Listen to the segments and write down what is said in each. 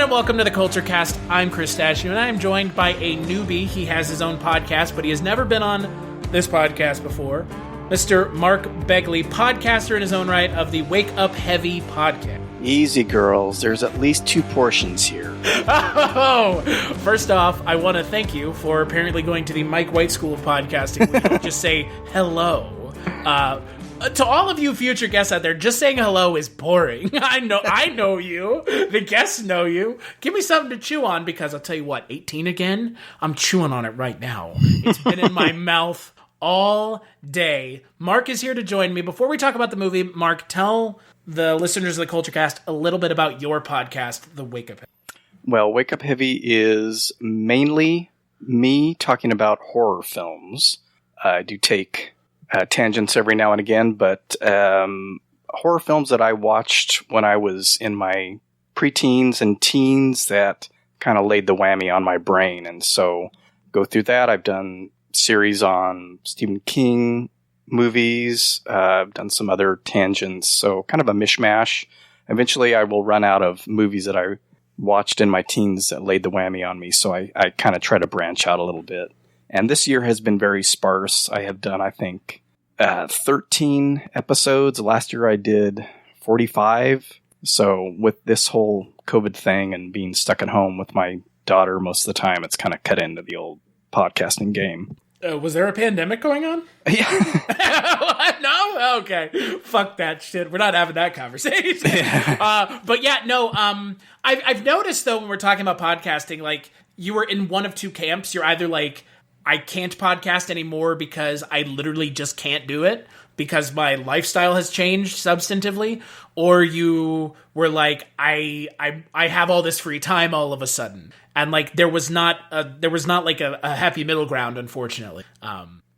and welcome to the Culture Cast. I'm Chris Stashio, and I am joined by a newbie. He has his own podcast, but he has never been on this podcast before. Mr. Mark Begley, podcaster in his own right of the Wake Up Heavy podcast. Easy, girls. There's at least 2 portions here. Oh, first off, I want to thank you for apparently going to the Mike White School of Podcasting, where you just say hello. To all of you future guests out there, just saying hello is boring. I know you. The guests know you. Give me something to chew on, because I'll tell you what, 18 again? I'm chewing on it right now. It's been in my mouth all day. Mark is here to join me. Before we talk about the movie, Mark, tell the listeners of the Culture Cast a little bit about your podcast, The Wake Up Heavy. Well, Wake Up Heavy is mainly me talking about horror films. I do take tangents every now and again, but horror films that I watched when I was in my preteens and teens that kind of laid the whammy on my brain. And so go through that. I've done series on Stephen King movies. I've done some other tangents, so kind of a mishmash. Eventually I will run out of movies that I watched in my teens that laid the whammy on me, so I kind of try to branch out a little bit. And this year has been very sparse. I have done, I think, 13 episodes. Last year I did 45. So with this whole COVID thing and being stuck at home with my daughter most of the time, it's kind of cut into the old podcasting game. Was there a pandemic going on? Yeah. No? Okay. Fuck that shit. We're not having that conversation. Yeah. But yeah, no, I've noticed, though, when we're talking about podcasting, like, you were in one of 2 camps. You're either like, I can't podcast anymore because I literally just can't do it because my lifestyle has changed substantively, or you were like, I have all this free time all of a sudden. And like there was not like a happy middle ground, unfortunately.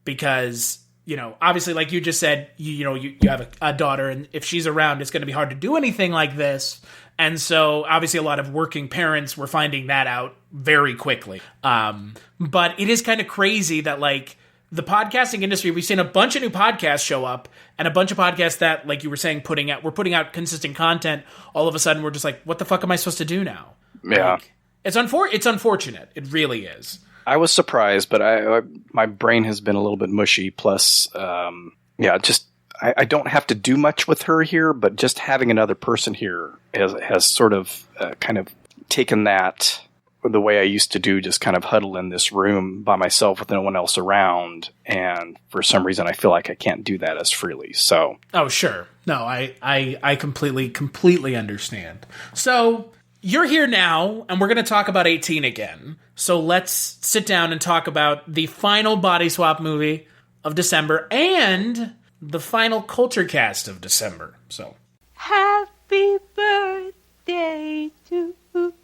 Because, you know, obviously, like you just said, you have a daughter, and if she's around, it's going to be hard to do anything like this. And so, obviously, a lot of working parents were finding that out very quickly. But it is kind of crazy that, like, the podcasting industry, we've seen a bunch of new podcasts show up, and a bunch of podcasts that, like you were saying, we're putting out consistent content. All of a sudden, we're just like, what the fuck am I supposed to do now? Yeah. Like, it's unfortunate. It really is. I was surprised, but my brain has been a little bit mushy. Plus, I don't have to do much with her here, but just having another person here has sort of kind of taken that the way I used to do, just kind of huddle in this room by myself with no one else around. And for some reason, I feel like I can't do that as freely. So, oh, sure. No, I completely understand. So you're here now, and we're going to talk about 18 again. So let's sit down and talk about the final Body Swap movie of December and the final Culture Cast of December. So, happy birthday to you.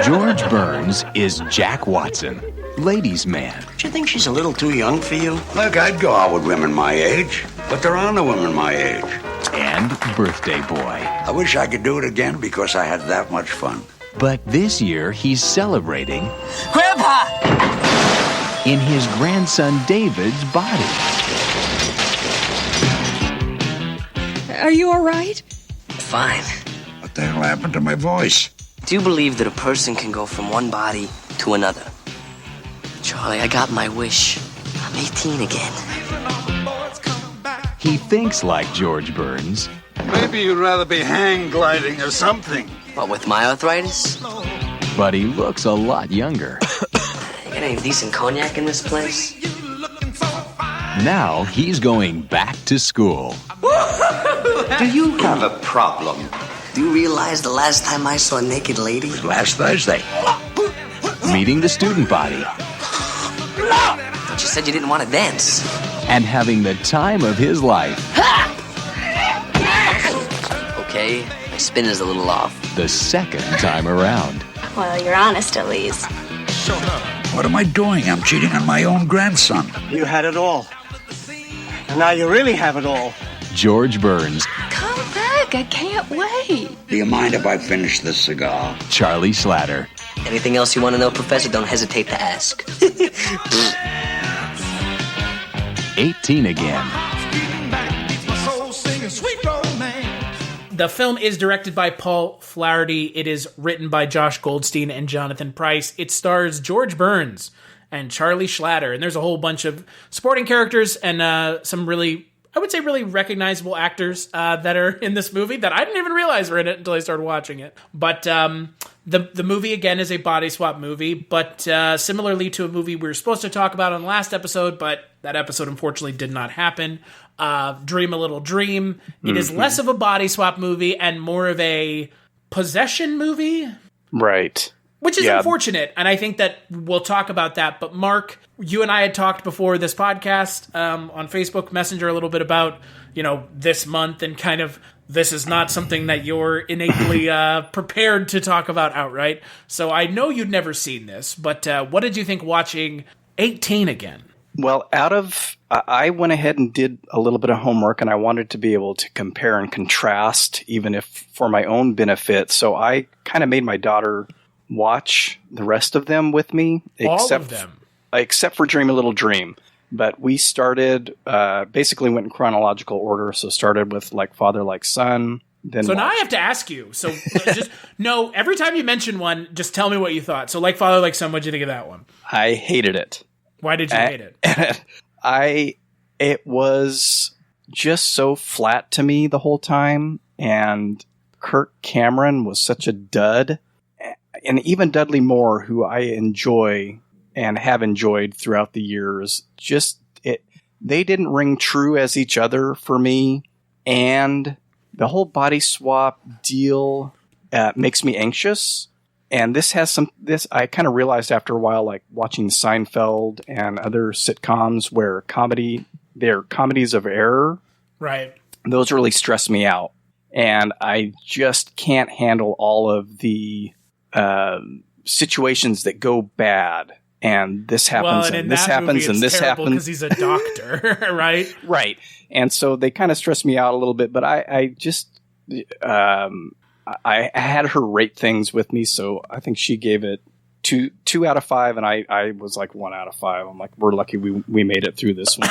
George Burns is Jack Watson, ladies' man. Do you think she's a little too young for you? Look, I'd go out with women my age, but there are no women my age. And birthday boy. I wish I could do it again because I had that much fun. But this year, he's celebrating Grandpa! in his grandson David's body. Are you all right? Fine. What the hell happened to my voice? Do you believe that a person can go from one body to another? Charlie, I got my wish. I'm 18 again. He thinks like George Burns. Maybe you'd rather be hang gliding or something. What, with my arthritis? But he looks a lot younger. You got any decent cognac in this place? Now he's going back to school. Do you have a problem? Do you realize the last time I saw a naked lady? Last Thursday. Meeting the student body. But you said you didn't want to dance. And having the time of his life. Okay, my spin is a little off. The second time around. Well, you're honest at least. What am I doing? I'm cheating on my own grandson. You had it all. And now you really have it all. George Burns. Come back. I can't wait. Do you mind if I finish this cigar? Charlie Schlatter. Anything else you want to know, Professor? Don't hesitate to ask. 18 again. Sweet romance. The film is directed by Paul Flaherty. It is written by Josh Goldstein and Jonathan Pryce. It stars George Burns and Charlie Schlatter, and there's a whole bunch of supporting characters and some really, I would say, really recognizable actors that are in this movie that I didn't even realize were in it until I started watching it. But the movie, again, is a body swap movie, but similarly to a movie we were supposed to talk about on the last episode, but that episode unfortunately did not happen, Dream a Little Dream. It is less of a body swap movie and more of a possession movie. Right. Which is unfortunate, and I think that we'll talk about that. But Mark, you and I had talked before this podcast on Facebook Messenger a little bit about, this month and kind of this is not something that you're innately prepared to talk about outright. So I know you'd never seen this, but what did you think watching 18 again? Well, I went ahead and did a little bit of homework, and I wanted to be able to compare and contrast, even if for my own benefit. So I kind of made my daughter watch the rest of them with me. All of them? Except for Dream a Little Dream. But we started, basically went in chronological order. So started with Like Father, Like Son. Then now I have to ask you. So every time you mention one, just tell me what you thought. So Like Father, Like Son, what'd you think of that one? I hated it. Why did you hate it? It was just so flat to me the whole time. And Kirk Cameron was such a dud. And even Dudley Moore, who I enjoy and have enjoyed throughout the years, they didn't ring true as each other for me. And the whole body swap deal makes me anxious. And this I kind of realized after a while, like watching Seinfeld and other sitcoms where they're comedies of error. Right. Those really stress me out. And I just can't handle all of the situations that go bad, and this happens, and this happens, and this happens because he's a doctor, right? Right, and so they kind of stress me out a little bit. But I had her rate things with me, so I think she gave it two out of 5, and I was like 1 out of 5. I'm like, we're lucky we made it through this one.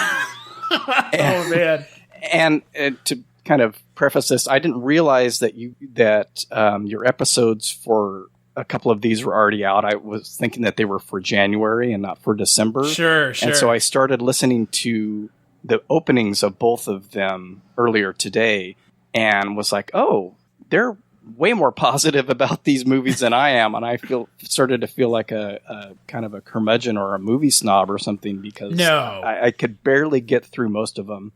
Oh man! And to kind of preface this, I didn't realize that your episodes for a couple of these were already out. I was thinking that they were for January and not for December. Sure. And so I started listening to the openings of both of them earlier today and was like, oh, they're way more positive about these movies than I am. And I started to feel like a kind of a curmudgeon or a movie snob or something because I could barely get through most of them.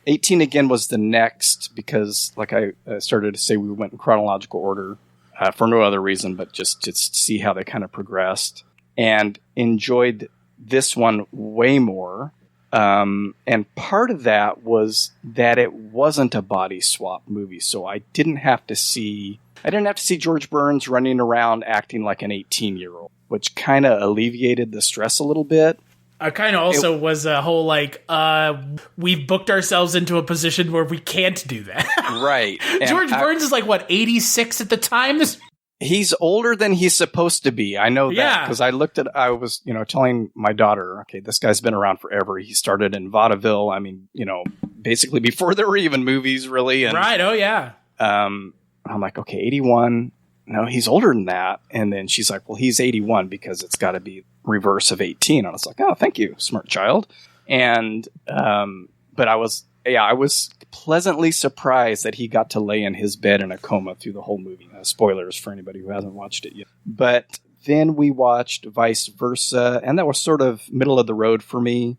18 again was the next because, like I started to say, we went in chronological order. For no other reason, but just to see how they kind of progressed, and enjoyed this one way more. And part of that was that it wasn't a body swap movie, so I didn't have to see George Burns running around acting like an 18-year-old, which kind of alleviated the stress a little bit. I kind of also was a whole we've booked ourselves into a position where we can't do that. Right. George Burns is 86 at the time? He's older than he's supposed to be. I know that because I was telling my daughter, okay, this guy's been around forever. He started in vaudeville. I mean, basically before there were even movies really. And, right. Oh yeah. I'm like, okay, 81. No, he's older than that. And then she's like, well, he's 81 because it's got to be reverse of 18. And I was like, oh, thank you, smart child. And, but I was pleasantly surprised that he got to lay in his bed in a coma through the whole movie. Spoilers for anybody who hasn't watched it yet. But then we watched Vice Versa, and that was sort of middle of the road for me.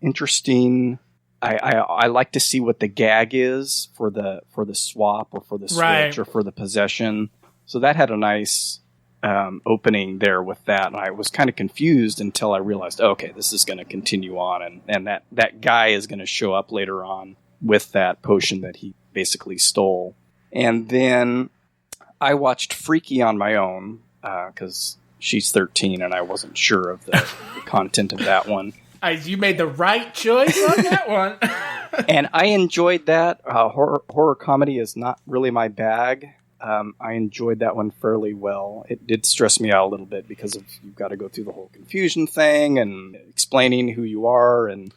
Interesting. I like to see what the gag is for the swap or for the switch or for the possession. So that had a nice opening there with that. And I was kind of confused until I realized, okay, this is going to continue on. And that guy is going to show up later on with that potion that he basically stole. And then I watched Freaky on my own because she's 13 and I wasn't sure of the content of that one. You made the right choice on that one. And I enjoyed that. Horror comedy is not really my bag. I enjoyed that one fairly well. It did stress me out a little bit because you've got to go through the whole confusion thing and explaining who you are and,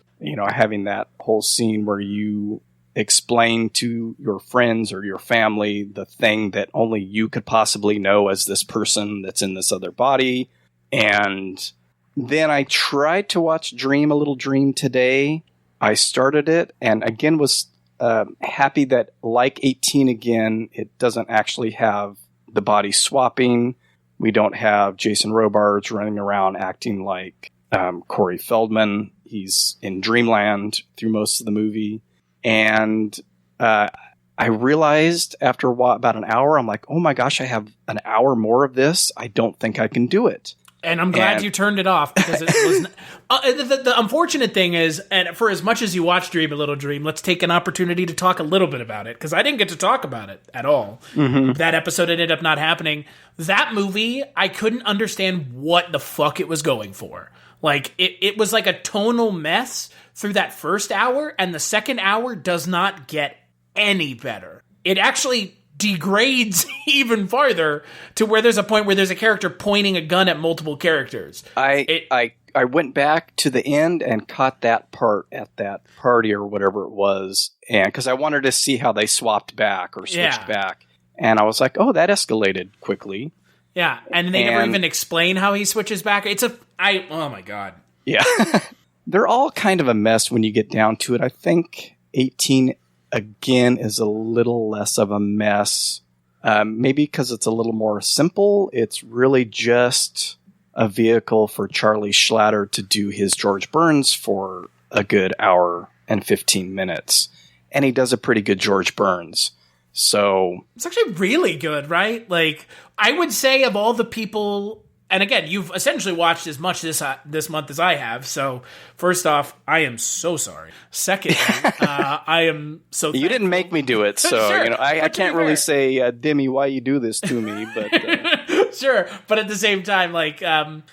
having that whole scene where you explain to your friends or your family the thing that only you could possibly know as this person that's in this other body. And then I tried to watch Dream, a Little Dream today. I started it and again was happy that, like 18 again, it doesn't actually have the body swapping. We don't have Jason Robards running around acting like Corey Feldman. He's in dreamland through most of the movie. And I realized after about an hour, I'm like, oh my gosh, I have an hour more of this. I don't think I can do it. And I'm glad you turned it off because it was. The unfortunate thing is, and for as much as you watch Dream a Little Dream, let's take an opportunity to talk a little bit about it because I didn't get to talk about it at all. Mm-hmm. That episode ended up not happening. That movie, I couldn't understand what the fuck it was going for. Like, it was like a tonal mess through that first hour, and the second hour does not get any better. It actually degrades even farther to where there's a point where there's a character pointing a gun at multiple characters. I went back to the end and caught that part at that party or whatever it was, and because I wanted to see how they swapped back or switched back, and I was like, oh, that escalated quickly. Yeah, and they never even explain how he switches back. Oh my god. Yeah. They're all kind of a mess when you get down to it. I think 18 again is a little less of a mess. Maybe because it's a little more simple. It's really just a vehicle for Charlie Schlatter to do his George Burns for a good hour and 15 minutes. And he does a pretty good George Burns. So it's actually really good, right? Like, I would say of all the people, and again, you've essentially watched as much this month as I have. So first off, I am so sorry. Second, I am so thankful. You didn't make me do it, so sure, I can't really say, Dimmy, why you do this to me? But sure, but at the same time, like, I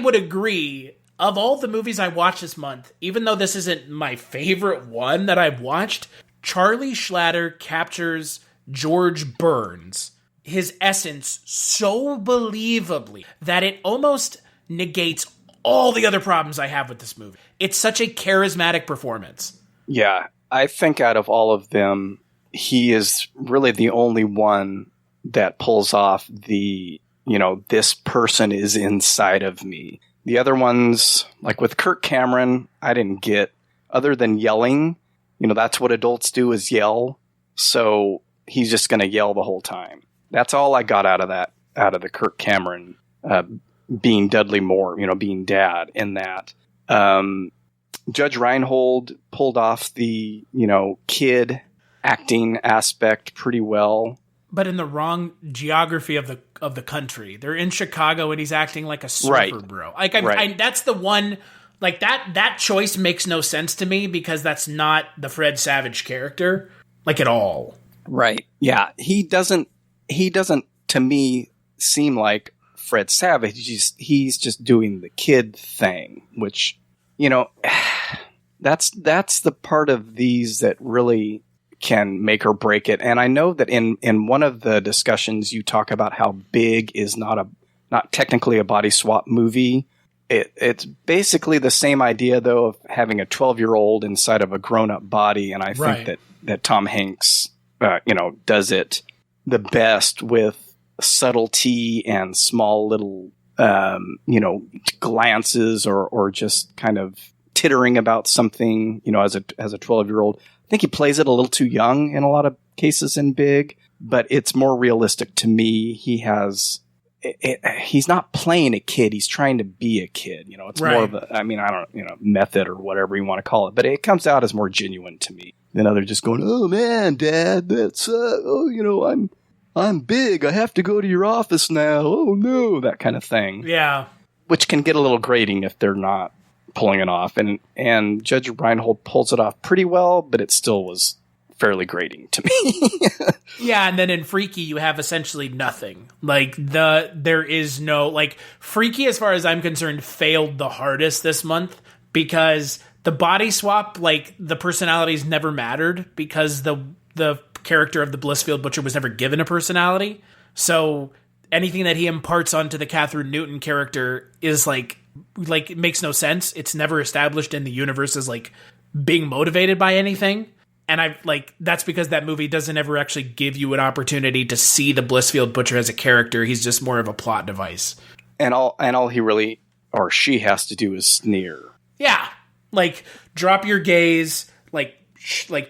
would agree. Of all the movies I watched this month, even though this isn't my favorite one that I've watched, Charlie Schlatter captures George Burns, his essence, so believably that it almost negates all the other problems I have with this movie. It's such a charismatic performance. Yeah, I think out of all of them, he is really the only one that pulls off the, this person is inside of me. The other ones, like with Kirk Cameron, I didn't get, other than yelling. That's what adults do is yell. So he's just going to yell the whole time. That's all I got out of the Kirk Cameron being Dudley Moore, being dad in that. Judge Reinhold pulled off the, kid acting aspect pretty well. But in the wrong geography of the country. They're in Chicago and he's acting like a surfer bro. Like, that's the one... Like, that choice makes no sense to me because that's not the Fred Savage character, like, at all. Right. Yeah. He doesn't, to me, seem like Fred Savage. He's just doing the kid thing, which, that's the part of these that really can make or break it. And I know that in one of the discussions, you talk about how Big is not technically a body swap movie. It's basically the same idea, though, of having a 12-year-old inside of a grown-up body, and I think that Tom Hanks, does it the best with subtlety and small little, glances or just kind of tittering about something, as a 12-year-old. I think he plays it a little too young in a lot of cases in Big, but it's more realistic to me. He's not playing a kid. He's trying to be a kid. It's more of a, method or whatever you want to call it. But it comes out as more genuine to me than other just going, oh man, Dad, that's, I'm big. I have to go to your office now. Oh no, that kind of thing. Yeah. Which can get a little grating if they're not pulling it off. And Judge Reinhold pulls it off pretty well, but it still was fairly grating to me. Yeah, and then in Freaky you have essentially nothing. Like there is no, like, Freaky, as far as I'm concerned, failed the hardest this month because the body swap, like, the personalities never mattered because the character of the Blissfield Butcher was never given a personality. So anything that he imparts onto the Catherine Newton character is like it makes no sense. It's never established in the universe as like being motivated by anything. And that's because that movie doesn't ever actually give you an opportunity to see the Blissfield Butcher as a character. He's just more of a plot device. And all he really, or she, has to do is sneer. Yeah. Like, drop your gaze, like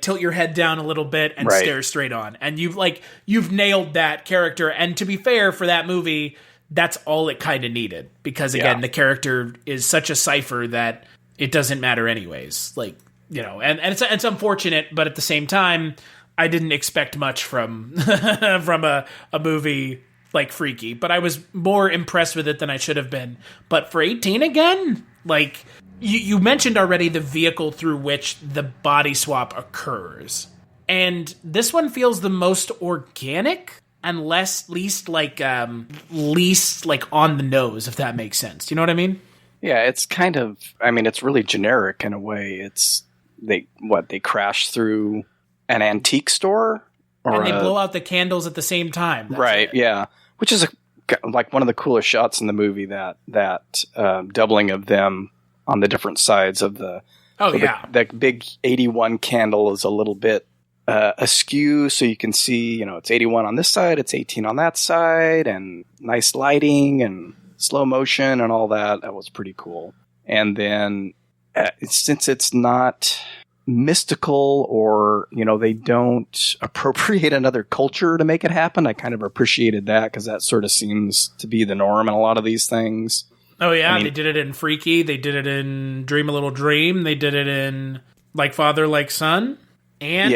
tilt your head down a little bit and stare straight on. And you've nailed that character. And to be fair, for that movie, that's all it kind of needed. Because again, the character is such a cipher that it doesn't matter anyways. Like, you know, and it's unfortunate, but at the same time, I didn't expect much from from a movie like Freaky, but I was more impressed with it than I should have been. But for 18 again, like, you mentioned already the vehicle through which the body swap occurs. And this one feels the most organic and least on the nose, if that makes sense. Do you know what I mean? Yeah, it's kind of, it's really generic in a way. They crash through an antique store? And they blow out the candles at the same time. Right, yeah. Which is like one of the coolest shots in the movie, that doubling of them on the different sides of the... Oh, yeah. The big 81 candle is a little bit askew, so you can see, it's 81 on this side, it's 18 on that side, and nice lighting and slow motion and all that. That was pretty cool. And then, since it's not mystical or, they don't appropriate another culture to make it happen, I kind of appreciated that, because that sort of seems to be the norm in a lot of these things. Oh, yeah, they did it in Freaky, they did it in Dream a Little Dream, they did it in Like Father, Like Son, and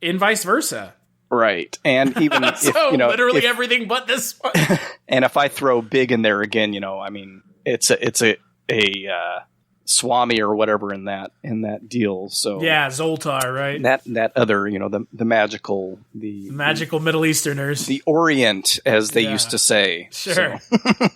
in Vice Versa. Right, and even literally everything but this one. And if I throw Big in there again, it's a Swami or whatever in that deal. So yeah, Zoltar, right? That other, the magical, the magical Middle Easterners, the Orient, as they used to say. Sure. So.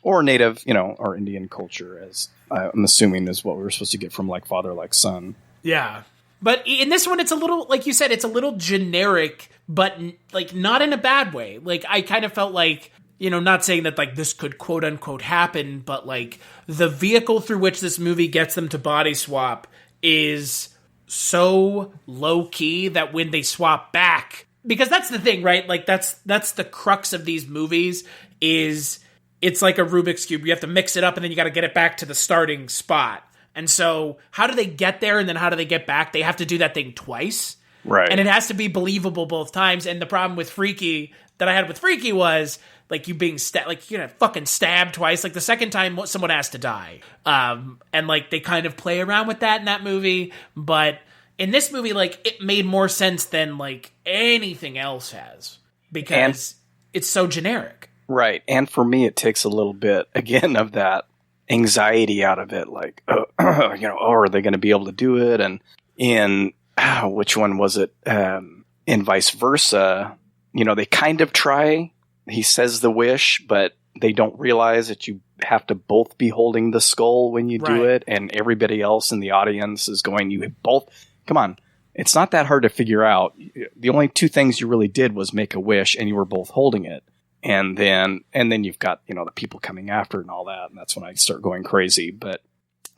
Or native, or Indian culture, as I'm assuming is what we were supposed to get from Like Father, Like Son. Yeah. But in this one, it's a little, like you said, it's a little generic, but like not in a bad way. Like, I kind of felt like, not saying that like this could quote unquote happen, but like the vehicle through which this movie gets them to body swap is so low key that when they swap back, because that's the thing, right? Like that's the crux of these movies is it's like a Rubik's Cube. You have to mix it up and then you got to get it back to the starting spot. And so how do they get there and then how do they get back? They have to do that thing twice. Right. And it has to be believable both times. And the problem with Freaky that I had with Freaky was like you being fucking stabbed twice. Like the second time someone has to die. And like they kind of play around with that in that movie. But in this movie, like it made more sense than like anything else has because it's so generic. Right. And for me, it takes a little bit, again, of that anxiety out of it. Like, are they going to be able to do it? And in, which one was it? In Vice Versa, they kind of try. He says the wish, but they don't realize that you have to both be holding the skull when you do it. And everybody else in the audience is going, you both, come on. It's not that hard to figure out. The only two things you really did was make a wish and you were both holding it. And then you've got, the people coming after and all that. And that's when I start going crazy. But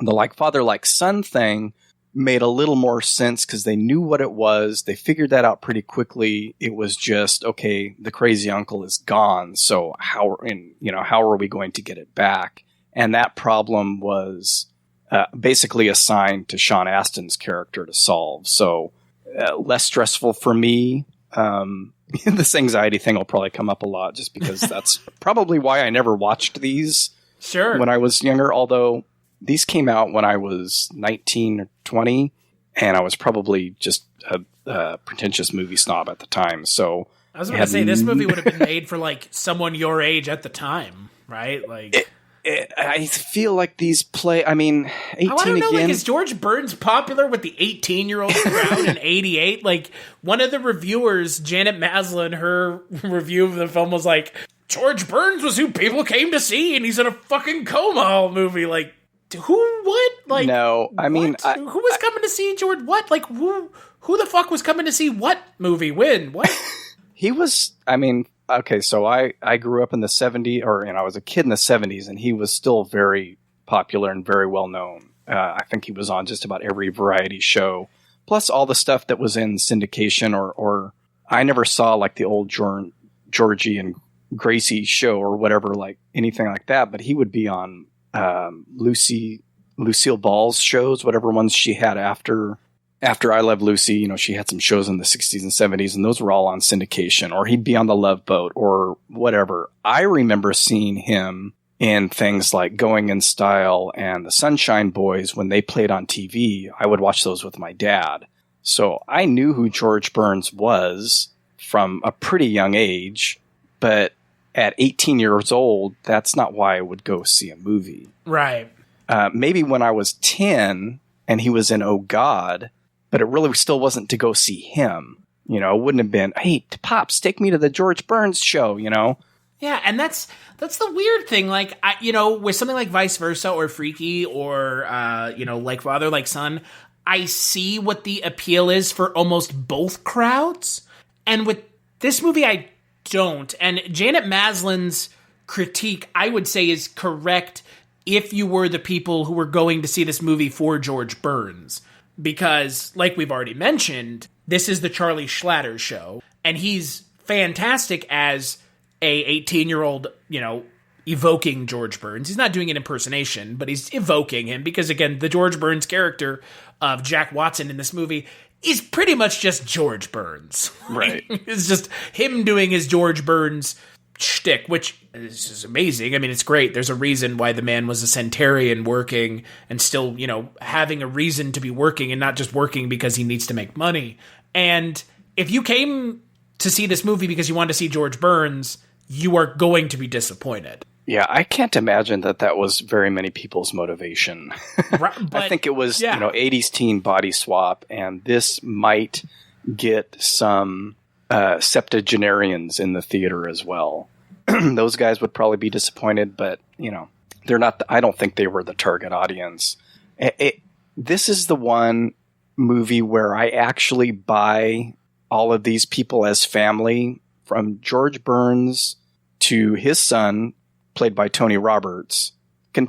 the Like Father, Like Son thing made a little more sense because they knew what it was. They figured that out pretty quickly. It was just, okay, the crazy uncle is gone. So how are we going to get it back? And that problem was basically assigned to Sean Astin's character to solve. So less stressful for me. This anxiety thing will probably come up a lot just because that's probably why I never watched these when I was younger. Although these came out when I was 19 or 20 and I was probably just a pretentious movie snob at the time. So I was going to say this movie would have been made for like someone your age at the time, right? Like I feel like these play, 18 I don't know, again. Like, is George Burns popular with the 18-year-old crowd in 88? Like, one of the reviewers, Janet Maslin, her review of the film was like, George Burns was who people came to see, and he's in a fucking coma all movie. Like, who, what? Like, no, I mean... who was coming to see George, what? Like, who the fuck was coming to see what movie? When? What? He was, okay, so I grew up in the 70s, I was a kid in the 70s, and he was still very popular and very well known. I think he was on just about every variety show Plus all the stuff that was in syndication or I never saw like the old Georgie and Gracie show or whatever, like anything like that. But he would be on Lucille Ball's shows, whatever ones she had after I Love Lucy. You know, she had some shows in the 60s and 70s, and those were all on syndication. Or he'd be on The Love Boat or whatever. I remember seeing him in things like Going in Style and The Sunshine Boys when they played on TV. I would watch those with my dad. So I knew who George Burns was from a pretty young age, but at 18 years old, that's not why I would go see a movie. Right. Maybe when I was 10 and he was in Oh God, but it really still wasn't to go see him. You know, it wouldn't have been, hey, Pops, take me to the George Burns show, you know? Yeah, and that's the weird thing. Like, with something like Vice Versa or Freaky or, like Father, Like Son, I see what the appeal is for almost both crowds. And with this movie, I don't. And Janet Maslin's critique, I would say, is correct if you were the people who were going to see this movie for George Burns. Because, like we've already mentioned, this is the Charlie Schlatter show. And he's fantastic as a 18-year-old, evoking George Burns. He's not doing an impersonation, but he's evoking him. Because, again, the George Burns character of Jack Watson in this movie is pretty much just George Burns. Right. It's just him doing his George Burns shtick, which is amazing. I mean, it's great. There's a reason why the man was a centenarian working and still, having a reason to be working and not just working because he needs to make money. And if you came to see this movie because you wanted to see George Burns, you are going to be disappointed. Yeah, I can't imagine that was very many people's motivation. Right, but, I think it was, 80s teen body swap, and this might get some septuagenarians in the theater as well. Those guys would probably be disappointed, but, they're not. I don't think they were the target audience. This is the one movie where I actually buy all of these people as family, from George Burns to his son, played by Tony Roberts. I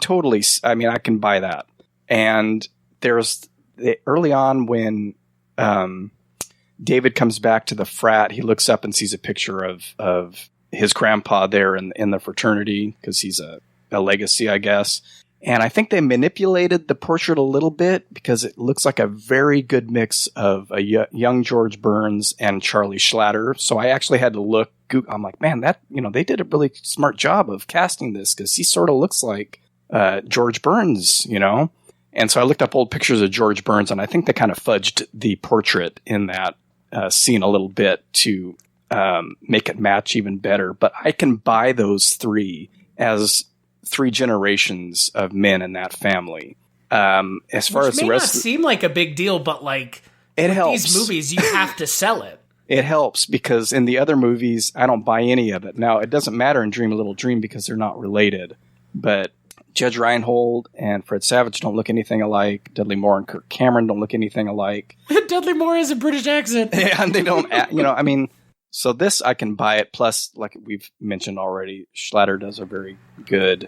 can buy that. And there's early on when David comes back to the frat, he looks up and sees a picture of his grandpa there in the fraternity, because he's a legacy, I guess. And I think they manipulated the portrait a little bit because it looks like a very good mix of a young George Burns and Charlie Schlatter. So I actually had to look. I'm like, man, that, they did a really smart job of casting this, because he sort of looks like George Burns, And so I looked up old pictures of George Burns, and I think they kind of fudged the portrait in that scene a little bit to make it match even better. But I can buy those three as three generations of men in that family. As far as the rest, not seem like a big deal, but like it helps. These movies, you have to sell it. It helps, because in the other movies, I don't buy any of it. Now, it doesn't matter in Dream a Little Dream because they're not related. But Judge Reinhold and Fred Savage don't look anything alike. Dudley Moore and Kirk Cameron don't look anything alike. Dudley Moore has a British accent. Yeah, and they don't, so this, I can buy it. Plus, like we've mentioned already, Schlatter does a very good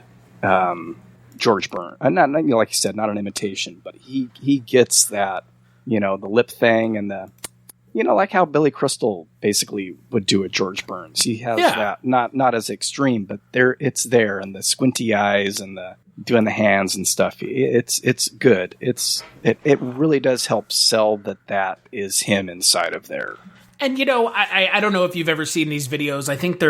George Burns. Not like you said, not an imitation, but he gets that, the lip thing and the, like how Billy Crystal basically would do at George Burns. He has that, not as extreme, but it's there, and the squinty eyes and the doing the hands and stuff. It's good. It really does help sell that is him inside of there. And, I don't know if you've ever seen these videos. I think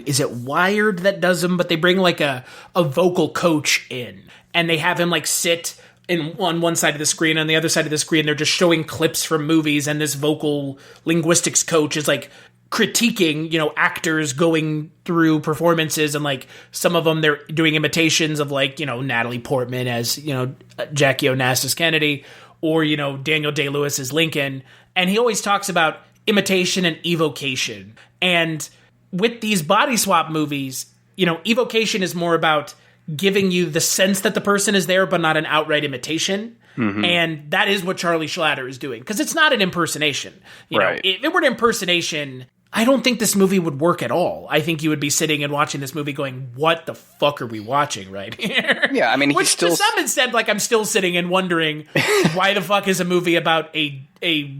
is it Wired that does them? But they bring like a vocal coach in, and they have him like sit on one side of the screen. On the other side of the screen, they're just showing clips from movies, and this vocal linguistics coach is like critiquing, actors going through performances, and like some of them they're doing imitations of like, Natalie Portman as, Jackie Onassis Kennedy, or, Daniel Day-Lewis as Lincoln. And he always talks about imitation and evocation. And with these body swap movies, evocation is more about giving you the sense that the person is there, but not an outright imitation. Mm-hmm. And that is what Charlie Schlatter is doing, because it's not an impersonation. Right. If it were an impersonation, I don't think this movie would work at all. I think you would be sitting and watching this movie going, what the fuck are we watching right here? Yeah, I mean, Which still... to some extent, like, I'm still sitting and wondering why the fuck is a movie about a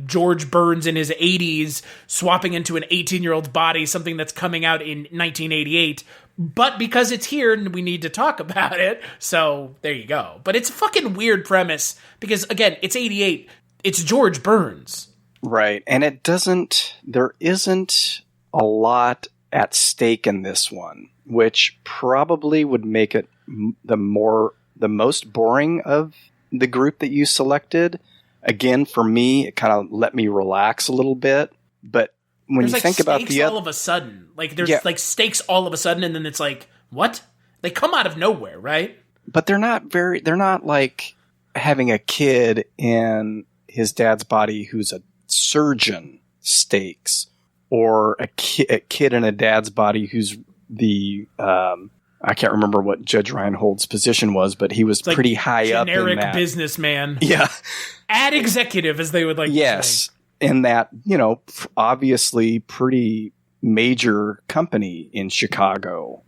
George Burns in his 80s swapping into an 18-year-old's body, something that's coming out in 1988. But because it's here and we need to talk about it, so there you go. But it's a fucking weird premise because, again, it's 88. It's George Burns. Right, and there isn't a lot at stake in this one, which probably would make it the most boring of the group that you selected. Again, for me, it kind of let me relax a little bit, but when you think about the all of a sudden, like there's like stakes all of a sudden, and then it's like, what? They come out of nowhere, right? But they're not like having a kid in his dad's body who's a surgeon stakes, or a kid in a dad's body who's the I can't remember what Judge Reinhold's position was, but he was pretty high up in that. Generic businessman. Yeah. Ad executive, as they would like to say. In that, obviously pretty major company in Chicago.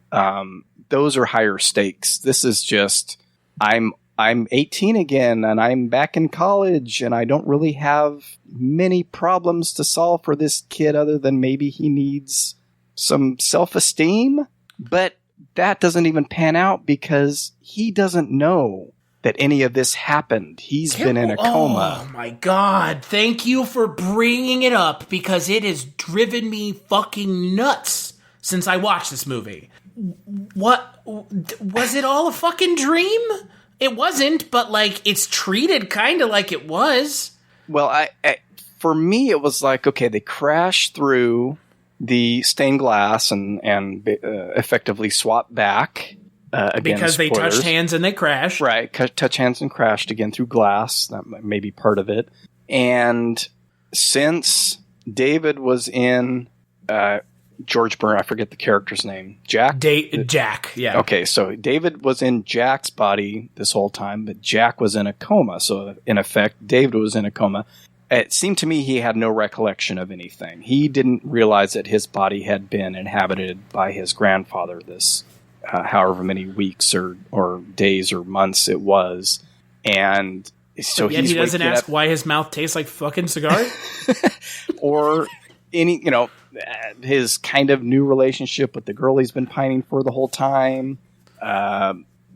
Those are higher stakes. This is just, I'm 18 again, and I'm back in college, and I don't really have many problems to solve for this kid other than maybe he needs some self-esteem. But that doesn't even pan out because he doesn't know that any of this happened. He's been in a coma. Oh my God. Thank you for bringing it up because it has driven me fucking nuts since I watched this movie. What? Was it all a fucking dream? It wasn't, but, like, it's treated kind of like it was. Well, I for me, it was like, okay, they crashed through the stained glass and effectively swapped back. Again, because they spoilers. touched hands and they crashed. Right, touch hands and crashed again through glass. That may be part of it. And since David was in... George Byrne, I forget the character's name. Jack? Jack, yeah. Okay, so David was in Jack's body this whole time, but Jack was in a coma. So, in effect, David was in a coma. It seemed to me he had no recollection of anything. He didn't realize that his body had been inhabited by his grandfather this however many weeks or days or months it was. And so he doesn't ask why his mouth tastes like fucking cigar? Or any, his kind of new relationship with the girl he's been pining for the whole time.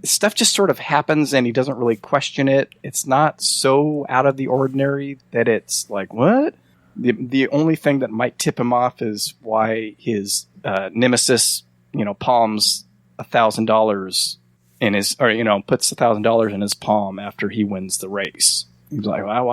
Stuff just sort of happens and he doesn't really question it. It's not so out of the ordinary that it's like, what? The only thing that might tip him off is why his nemesis, palms $1,000 in his, or, puts $1,000 in his palm after he wins the race. He's like, well,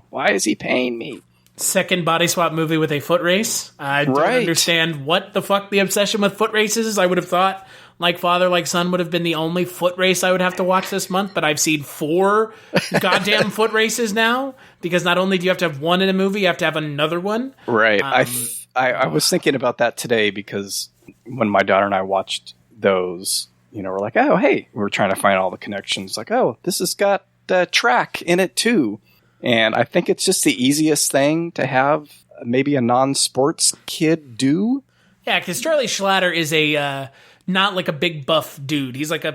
why is he paying me? Second body swap movie with a foot race. I don't understand what the fuck the obsession with foot races is. I would have thought Like Father, Like Son would have been the only foot race I would have to watch this month, but I've seen 4 goddamn foot races now, because not only do you have to have one in a movie, you have to have another one. Right. I was thinking about that today, because when my daughter and I watched those, we're like, oh, hey, we're trying to find all the connections. Like, oh, this has got track in it too. And I think it's just the easiest thing to have maybe a non-sports kid do. Yeah, because Charlie Schlatter is a not like a big buff dude. He's like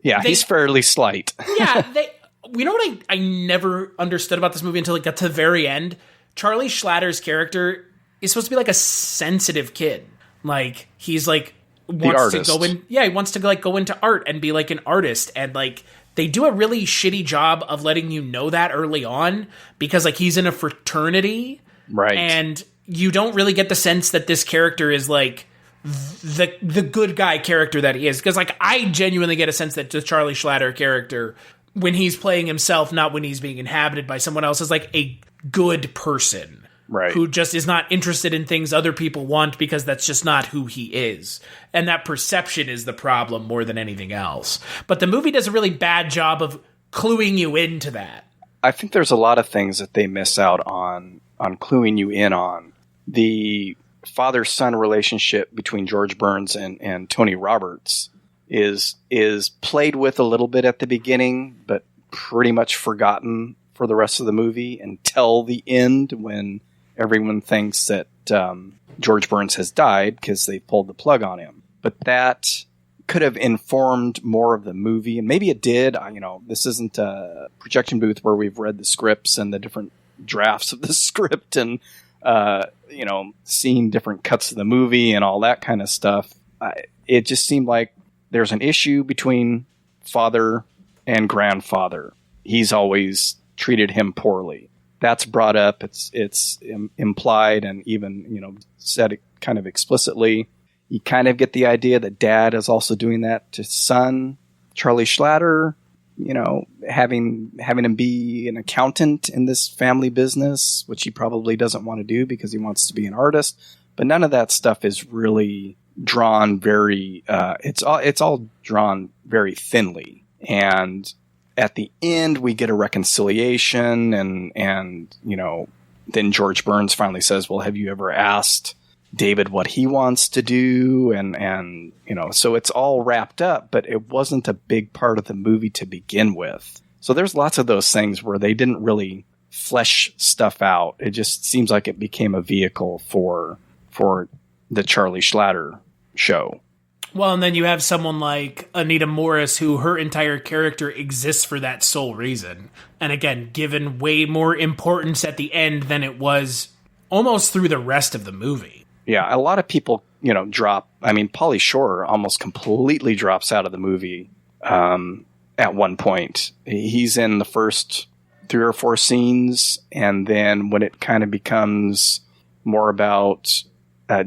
he's fairly slight. You know what I never understood about this movie until it got to the very end? Charlie Schlatter's character is supposed to be like a sensitive kid. Like, he's like wants to go in. Yeah, he wants to like go into art and be like an artist, and like they do a really shitty job of letting you know that early on, because like he's in a fraternity, right? And you don't really get the sense that this character is like the good guy character that he is, because like I genuinely get a sense that the Charlie Schlatter character, when he's playing himself, not when he's being inhabited by someone else, is like a good person, right? Who just is not interested in things other people want, because that's just not who he is. And that perception is the problem more than anything else. But the movie does a really bad job of cluing you into that. I think there's a lot of things that they miss out on cluing you in on. The father-son relationship between George Burns and Tony Roberts is played with a little bit at the beginning, but pretty much forgotten for the rest of the movie until the end, when everyone thinks that George Burns has died because they pulled the plug on him. But that could have informed more of the movie, and maybe it did. This isn't a projection booth where we've read the scripts and the different drafts of the script and seeing different cuts of the movie and all that kind of stuff. It just seemed like there's an issue between father and grandfather. He's always treated him poorly. That's brought up. It's implied and even said kind of explicitly. You kind of get the idea that dad is also doing that to son Charlie Schlatter. Having him be an accountant in this family business, which he probably doesn't want to do because he wants to be an artist. But none of that stuff is really drawn very. It's all drawn very thinly, and at the end we get a reconciliation, and then George Burns finally says, "Well, have you ever asked David what he wants to do?" And so it's all wrapped up, but it wasn't a big part of the movie to begin with. So there's lots of those things where they didn't really flesh stuff out. It just seems like it became a vehicle for the Charlie Schlatter show. Well, and then you have someone like Anita Morris, who her entire character exists for that sole reason. And again, given way more importance at the end than it was almost through the rest of the movie. Yeah, a lot of people, drop. I mean, Pauly Shore almost completely drops out of the movie at one point. He's in the first 3 or 4 scenes, and then when it kind of becomes more about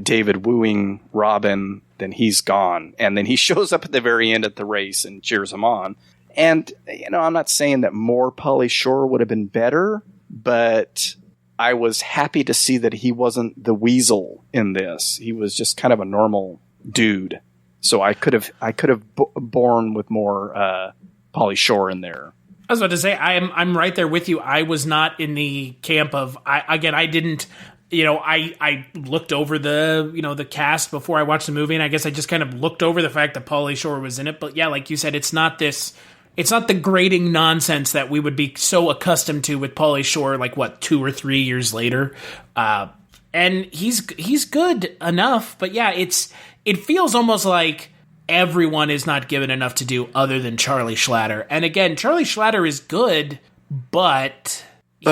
David wooing Robin, then he's gone. And then he shows up at the very end at the race and cheers him on. And, I'm not saying that more Pauly Shore would have been better, but I was happy to see that he wasn't the weasel in this. He was just kind of a normal dude. So I could have borne with more Pauly Shore in there. I was about to say, I'm right there with you. I was not in the camp of, I didn't, I looked over the cast before I watched the movie, and I guess I just kind of looked over the fact that Pauly Shore was in it. But yeah, like you said, it's not the grating nonsense that we would be so accustomed to with Pauly Shore, 2 or 3 years later. And he's good enough, but yeah, it feels almost like everyone is not given enough to do other than Charlie Schlatter. And again, Charlie Schlatter is good, but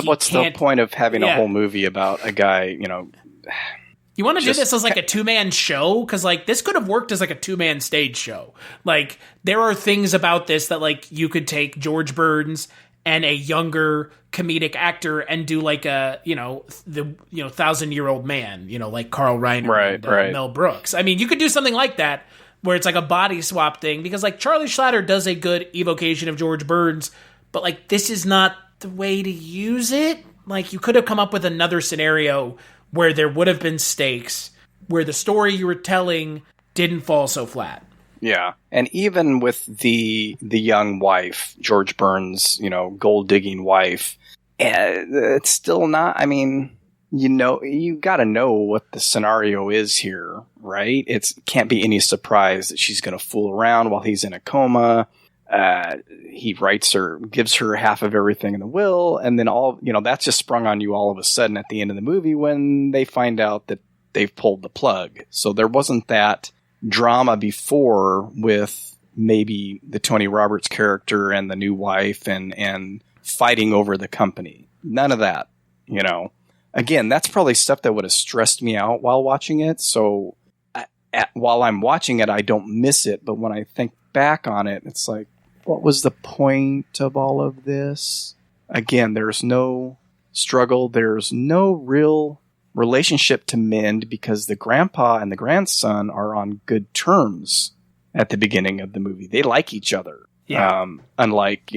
what's the point of having a whole movie about a guy, You want to do this as a 2-man show? Because this could have worked as a 2-man stage show. There are things about this that you could take George Burns and a younger comedic actor and do the 1,000-year-old man, like Carl Reiner and Mel Brooks. I mean, you could do something like that where it's a body swap thing, because Charlie Schlatter does a good evocation of George Burns, but this is not the way to use it. You could have come up with another scenario where there would have been stakes, where the story you were telling didn't fall so flat. Yeah, and even with the young wife, George Burns, gold digging wife, it's still not. I mean, you got to know what the scenario is here, right? It can't be any surprise that she's going to fool around while he's in a coma. He gives her half of everything in the will, and then that's just sprung on you all of a sudden at the end of the movie when they find out that they've pulled the plug. So there wasn't that drama before with maybe the Tony Roberts character and the new wife and fighting over the company. None of that, Again, that's probably stuff that would have stressed me out while watching it. So while I'm watching it, I don't miss it. But when I think back on it, it's what was the point of all of this? Again, there's no struggle. There's no real relationship to mend because the grandpa and the grandson are on good terms at the beginning of the movie. They like each other. Yeah. Unlike,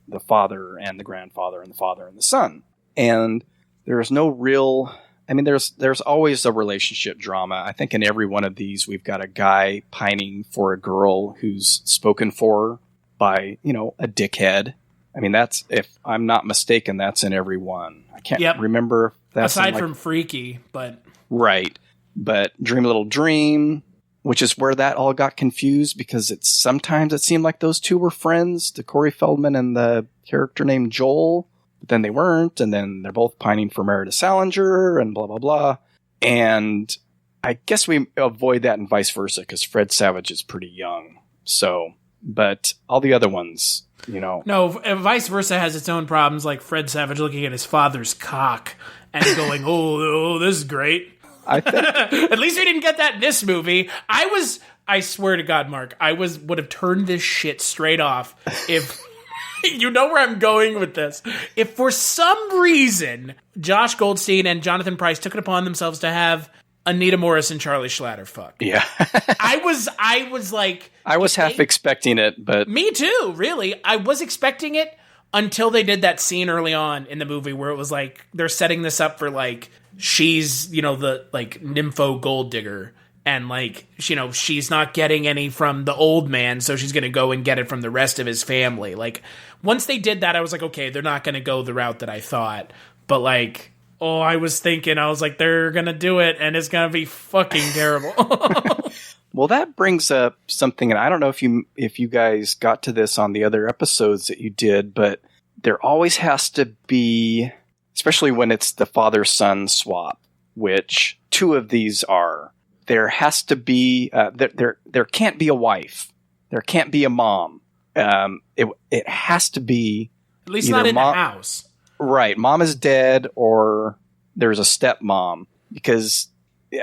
the father and the grandfather and the father and the son. And there's no real... I mean, there's always a relationship drama. I think in every one of these, we've got a guy pining for a girl who's spoken for by, a dickhead. I mean, that's, if I'm not mistaken, that's in every one. I can't remember. If that's aside from Freaky, but... Right. But Dream a Little Dream, which is where that all got confused because sometimes it seemed like those two were friends, the Corey Feldman and the character named Joel. but then they weren't, and then they're both pining for Meredith Salinger, and blah, blah, blah. And I guess we avoid that and vice versa, because Fred Savage is pretty young. So, but all the other ones, you know. No, vice versa has its own problems, like Fred Savage looking at his father's cock and going, oh, this is great. I think at least we didn't get that in this movie. I swear to God, Mark, would have turned this shit straight off if you know where I'm going with this. If for some reason Josh Goldstein and Jonathan Pryce took it upon themselves to have Anita Morris and Charlie Schlatter fuck. Yeah. I was like, I was half expecting it, but me too, really. I was expecting it until they did that scene early on in the movie where it was like they're setting this up for like she's, you know, the like nympho gold digger, and like, you know, she's not getting any from the old man, so she's going to go and get it from the rest of his family. Like, once they did that, I was like, okay, they're not going to go the route that I thought. But like, I was like, they're going to do it, and it's going to be fucking terrible. Well, that brings up something, and I don't know if you guys got to this on the other episodes that you did, but there always has to be, especially when it's the father-son swap, which two of these are. There has to be there can't be a wife. There can't be a mom. It has to be at least not in the house. Right. Mom is dead, or there's a stepmom, because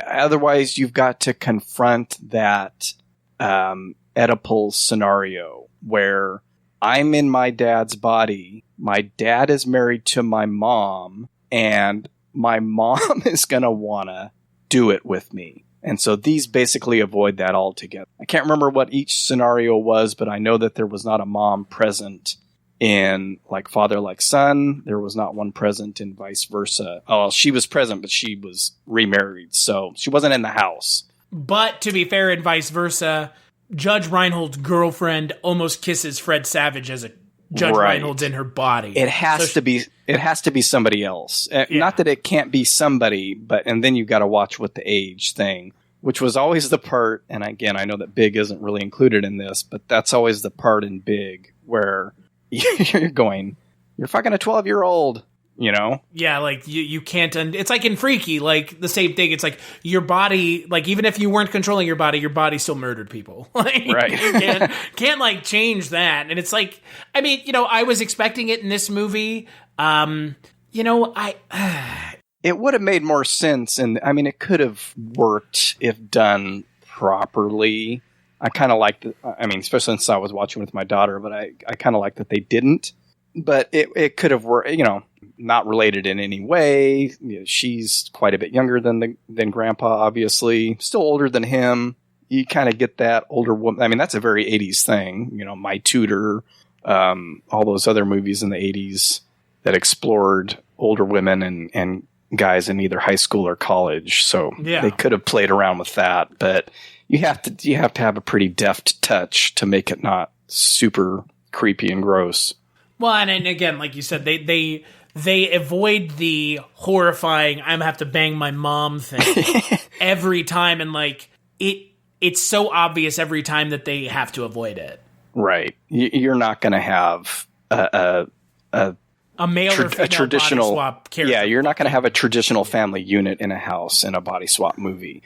otherwise you've got to confront that Oedipal scenario where I'm in my dad's body. My dad is married to my mom, and my mom is going to want to do it with me. And so these basically avoid that altogether. I can't remember what each scenario was, but I know that there was not a mom present in like Father Like Son. There was not one present in vice versa. Oh, she was present, but she was remarried, so she wasn't in the house. But to be fair, in vice versa, Judge Reinhold's girlfriend almost kisses Fred Savage as a Judge Reinhold's in her body. It has to be. It has to be somebody else. Yeah. Not that it can't be somebody, but and then you got to watch with the age thing, which was always the part. And again, I know that Big isn't really included in this, but that's always the part in Big where you're going, you're fucking a 12-year-old. You know? Yeah, like, you can't... it's like in Freaky, like, the same thing. It's like, your body... Like, even if you weren't controlling your body still murdered people. Like, right. You can't, like, change that. And it's like... I mean, you know, I was expecting it in this movie. You know, It would have made more sense, and, I mean, it could have worked if done properly. I kind of liked... I mean, especially since I was watching with my daughter, but I kind of like that they didn't. But it could have worked, you know... Not related in any way. You know, she's quite a bit younger than Grandpa, obviously. Still older than him. You kind of get that older woman. I mean, that's a very 80s thing. You know, My Tutor, all those other movies in the 80s that explored older women and guys in either high school or college. So They could have played around with that. But you have to have a pretty deft touch to make it not super creepy and gross. Well, and again, like you said, they avoid the horrifying I'm gonna have to bang my mom thing every time, and like it's so obvious every time that they have to avoid it. Right. You're not going to have a male or female traditional body swap character. Yeah, you're not going to have a traditional family unit in a house in a body swap movie.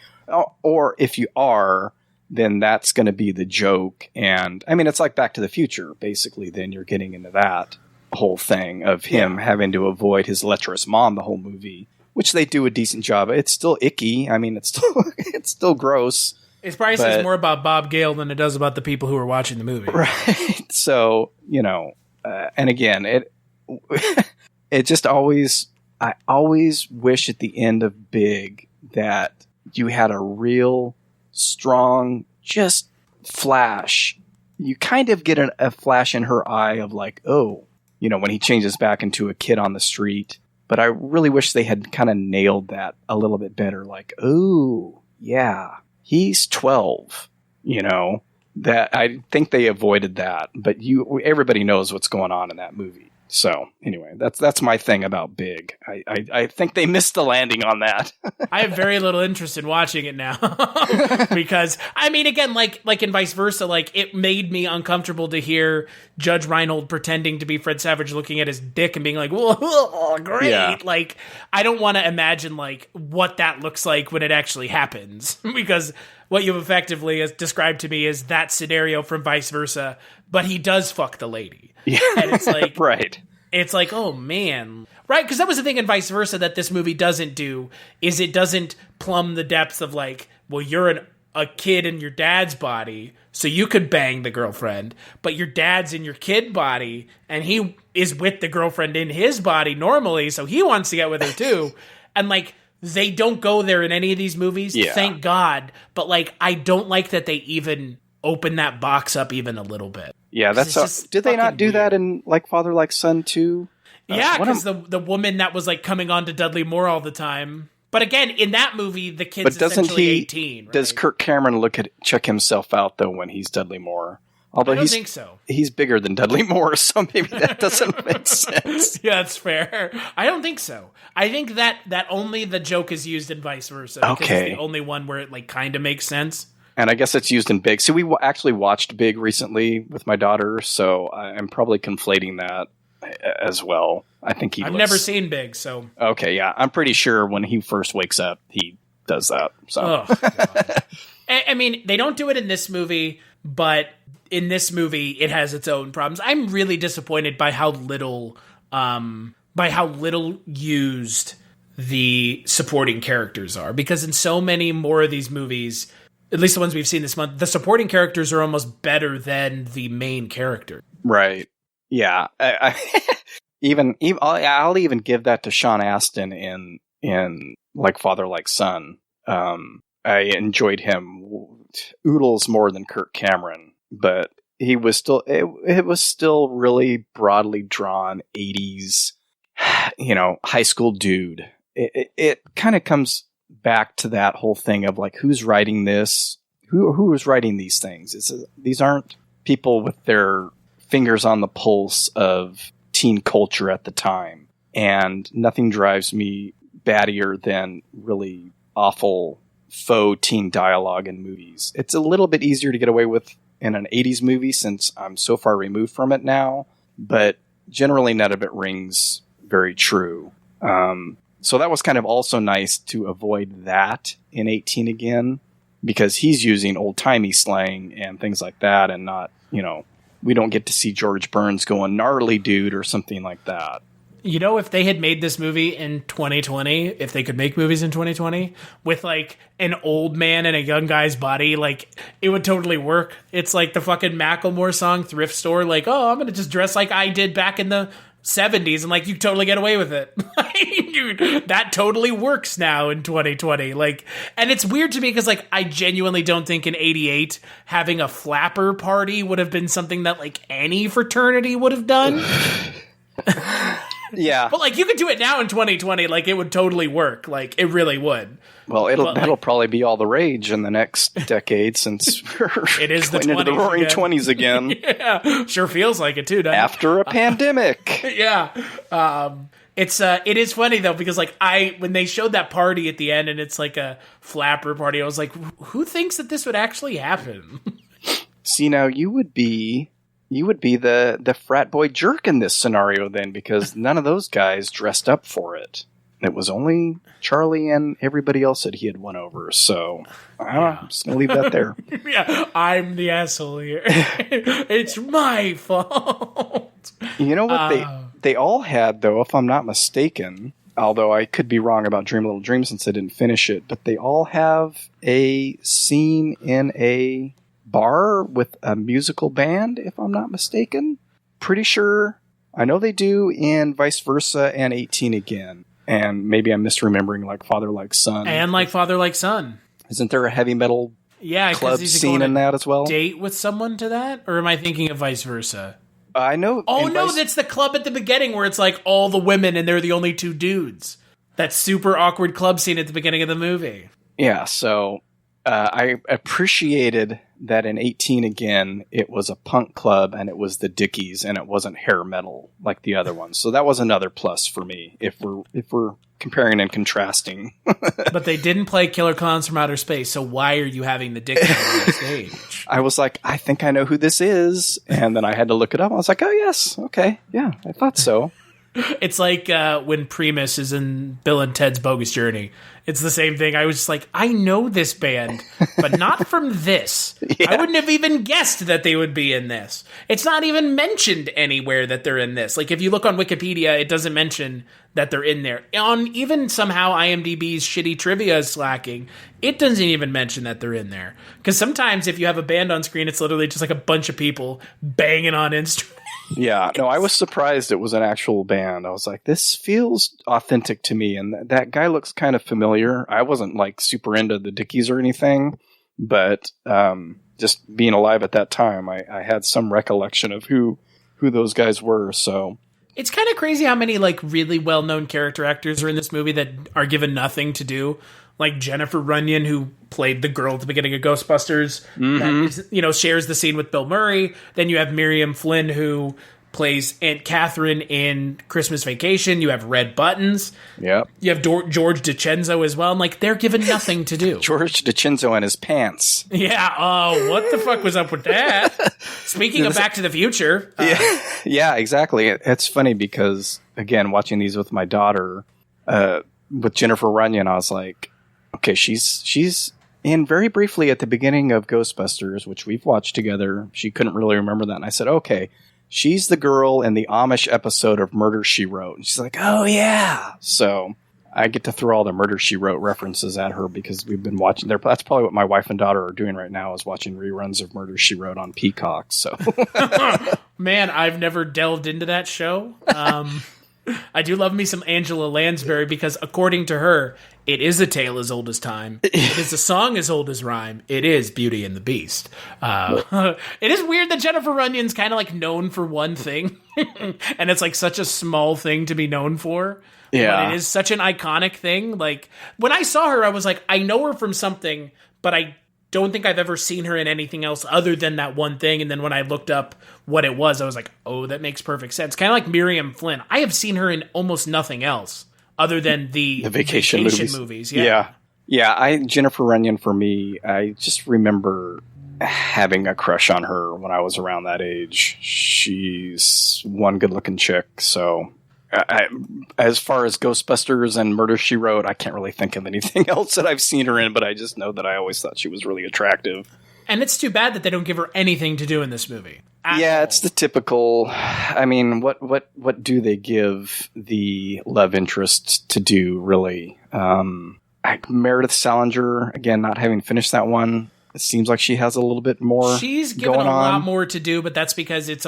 Or if you are, then that's going to be the joke. And I mean, it's like Back to the Future, basically. Then you're getting into that whole thing of him having to avoid his lecherous mom the whole movie, which they do a decent job. It's still icky. I mean, it's still gross. It probably says more about Bob Gale than it does about the people who are watching the movie. Right. So, you know, and again, it just always, I always wish at the end of Big that you had a real strong, just flash. You kind of get a flash in her eye of like, oh, you know, when he changes back into a kid on the street. But I really wish they had kind of nailed that a little bit better. Like, oh, yeah, he's 12, you know. That I think they avoided that. But everybody knows what's going on in that movie. So anyway, that's my thing about Big. I think they missed the landing on that. I have very little interest in watching it now because I mean, again, like in Vice Versa, like it made me uncomfortable to hear Judge Reinhold pretending to be Fred Savage, looking at his dick and being like, "Whoa, great!" Yeah. Like I don't want to imagine like what that looks like when it actually happens because what you've effectively has described to me is that scenario from Vice Versa, but he does fuck the lady. Yeah, and it's like right. It's like, oh man, right? Because that was the thing in Vice Versa that this movie doesn't do is it doesn't plumb the depths of like, well, you're a kid in your dad's body, so you could bang the girlfriend, but your dad's in your kid body, and he is with the girlfriend in his body normally, so he wants to get with her too, and like. They don't go there in any of these movies, thank God. But like, I don't like that they even open that box up even a little bit. Yeah, did they not do that in Like Father Like Son too? Yeah, because the woman that was like coming on to Dudley Moore all the time. But again, in that movie, the kid's essentially 18. Right? Does Kirk Cameron check himself out though when he's Dudley Moore? Although I don't think so. He's bigger than Dudley Moore, so maybe that doesn't make sense. Yeah, that's fair. I don't think so. I think that only the joke is used in Vice Versa. Because Okay. It's the only one where it like kind of makes sense. And I guess it's used in Big. So we actually watched Big recently with my daughter, so I'm probably conflating that as well. I think I've never seen Big, so... Okay, yeah. I'm pretty sure when he first wakes up, he does that. So. Oh, God. I mean, they don't do it in this movie, but in this movie, it has its own problems. I'm really disappointed by how little used the supporting characters are, because in so many more of these movies, at least the ones we've seen this month, the supporting characters are almost better than the main character. Right. Yeah. I'll even give that to Sean Astin in Like Father Like Son. I enjoyed him oodles more than Kirk Cameron, but he was still it was still really broadly drawn 80s, high school dude. It kind of comes back to that whole thing of like, who's writing this? Who is writing these things? These aren't people with their fingers on the pulse of teen culture at the time, and nothing drives me battier than really awful faux teen dialogue in movies. It's a little bit easier to get away with in an 80s movie since I'm so far removed from it now, but generally none of it rings very true. So that was kind of also nice to avoid that in 18 again, because he's using old-timey slang and things like that, and not, we don't get to see George Burns going gnarly dude or something like that. If they had made this movie in 2020, if they could make movies in 2020 with like an old man in a young guy's body, like it would totally work. It's like the fucking Macklemore song Thrift Store. Like, oh, I'm going to just dress like I did back in the 70s, and like you totally get away with it. Dude, that totally works now in 2020. Like, and it's weird to me because like I genuinely don't think in 88 having a flapper party would have been something that like any fraternity would have done. Yeah. But like you could do it now in 2020, like it would totally work. Like it really would. Well, that'll probably be all the rage in the next decade since we're it is going into the roaring 20s again. Yeah, sure feels like it too, doesn't After a pandemic. Yeah. It is funny though, because like when they showed that party at the end and it's like a flapper party, I was like, who thinks that this would actually happen? See, now you would be the frat boy jerk in this scenario then, because none of those guys dressed up for it. It was only Charlie and everybody else that he had won over. So I'm just going to leave that there. Yeah, I'm the asshole here. It's my fault. You know what they all had, though, if I'm not mistaken, although I could be wrong about Dream a Little Dream since I didn't finish it, but they all have a scene in a bar with a musical band, if I'm not mistaken. Pretty sure. I know they do in Vice Versa and 18 again. And maybe I'm misremembering Like Father Like Son. And Like Father Like Son. Isn't there a heavy metal club scene in that as well? Date with someone to that? Or am I thinking of Vice Versa? I know. Oh no, that's the club at the beginning where it's like all the women and they're the only two dudes. That super awkward club scene at the beginning of the movie. Yeah, so I appreciated that in 18 again, it was a punk club and it was the Dickies and it wasn't hair metal like the other ones. So that was another plus for me if we're comparing and contrasting. But they didn't play Killer Clowns from Outer Space, so why are you having the Dickies on stage? I was like, I think I know who this is, and then I had to look it up. I was like, oh yes, okay, yeah, I thought so. It's like when Primus is in Bill and Ted's Bogus Journey. It's the same thing. I was just like, I know this band, but not from this. Yeah. I wouldn't have even guessed that they would be in this. It's not even mentioned anywhere that they're in this. Like, if you look on Wikipedia, it doesn't mention that they're in there. On even somehow IMDb's shitty trivia is slacking, it doesn't even mention that they're in there. Because sometimes if you have a band on screen, it's literally just like a bunch of people banging on instruments. Yeah, no, I was surprised it was an actual band. I was like, this feels authentic to me, and that guy looks kind of familiar. I wasn't like super into the Dickies or anything, but just being alive at that time, I had some recollection of who those guys were. So it's kind of crazy how many like really well-known character actors are in this movie that are given nothing to do. Like Jennifer Runyon, who played the girl at the beginning of Ghostbusters, that shares the scene with Bill Murray. Then you have Miriam Flynn, who plays Aunt Catherine in Christmas Vacation. You have Red Buttons. Yep. You have George DiCenzo as well. And like, they're given nothing to do. George DiCenzo and his pants. Yeah. Oh, what the fuck was up with that? Speaking of Back to the Future. Yeah, exactly. It's funny because, again, watching these with my daughter, with Jennifer Runyon, I was like, okay, she's in very briefly at the beginning of Ghostbusters, which we've watched together. She couldn't really remember that. And I said, okay, she's the girl in the Amish episode of Murder, She Wrote. And she's like, oh, yeah. So I get to throw all the Murder, She Wrote references at her because we've been watching there. That's probably what my wife and daughter are doing right now is watching reruns of Murder, She Wrote on Peacock. So, Man, I've never delved into that show. I do love me some Angela Lansbury because, according to her, it is a tale as old as time. It is a song as old as rhyme. It is Beauty and the Beast. It is weird that Jennifer Runyon's kind of like known for one thing, and it's like such a small thing to be known for. Yeah, but it is such an iconic thing. Like when I saw her, I was like, I know her from something, but I don't think I've ever seen her in anything else other than that one thing. And then when I looked up what it was, I was like, oh, that makes perfect sense. Kind of like Miriam Flynn. I have seen her in almost nothing else other than the vacation movies. Yeah. Jennifer Runyon, for me, I just remember having a crush on her when I was around that age. She's one good-looking chick, so as far as Ghostbusters and Murder, She Wrote, I can't really think of anything else that I've seen her in, but I just know that I always thought she was really attractive. And it's too bad that they don't give her anything to do in this movie. Yeah, it's the typical. I mean, what do they give the love interest to do, really? Meredith Salinger, again, not having finished that one, it seems like she has a little bit more. She's given a lot more to do, but that's because it's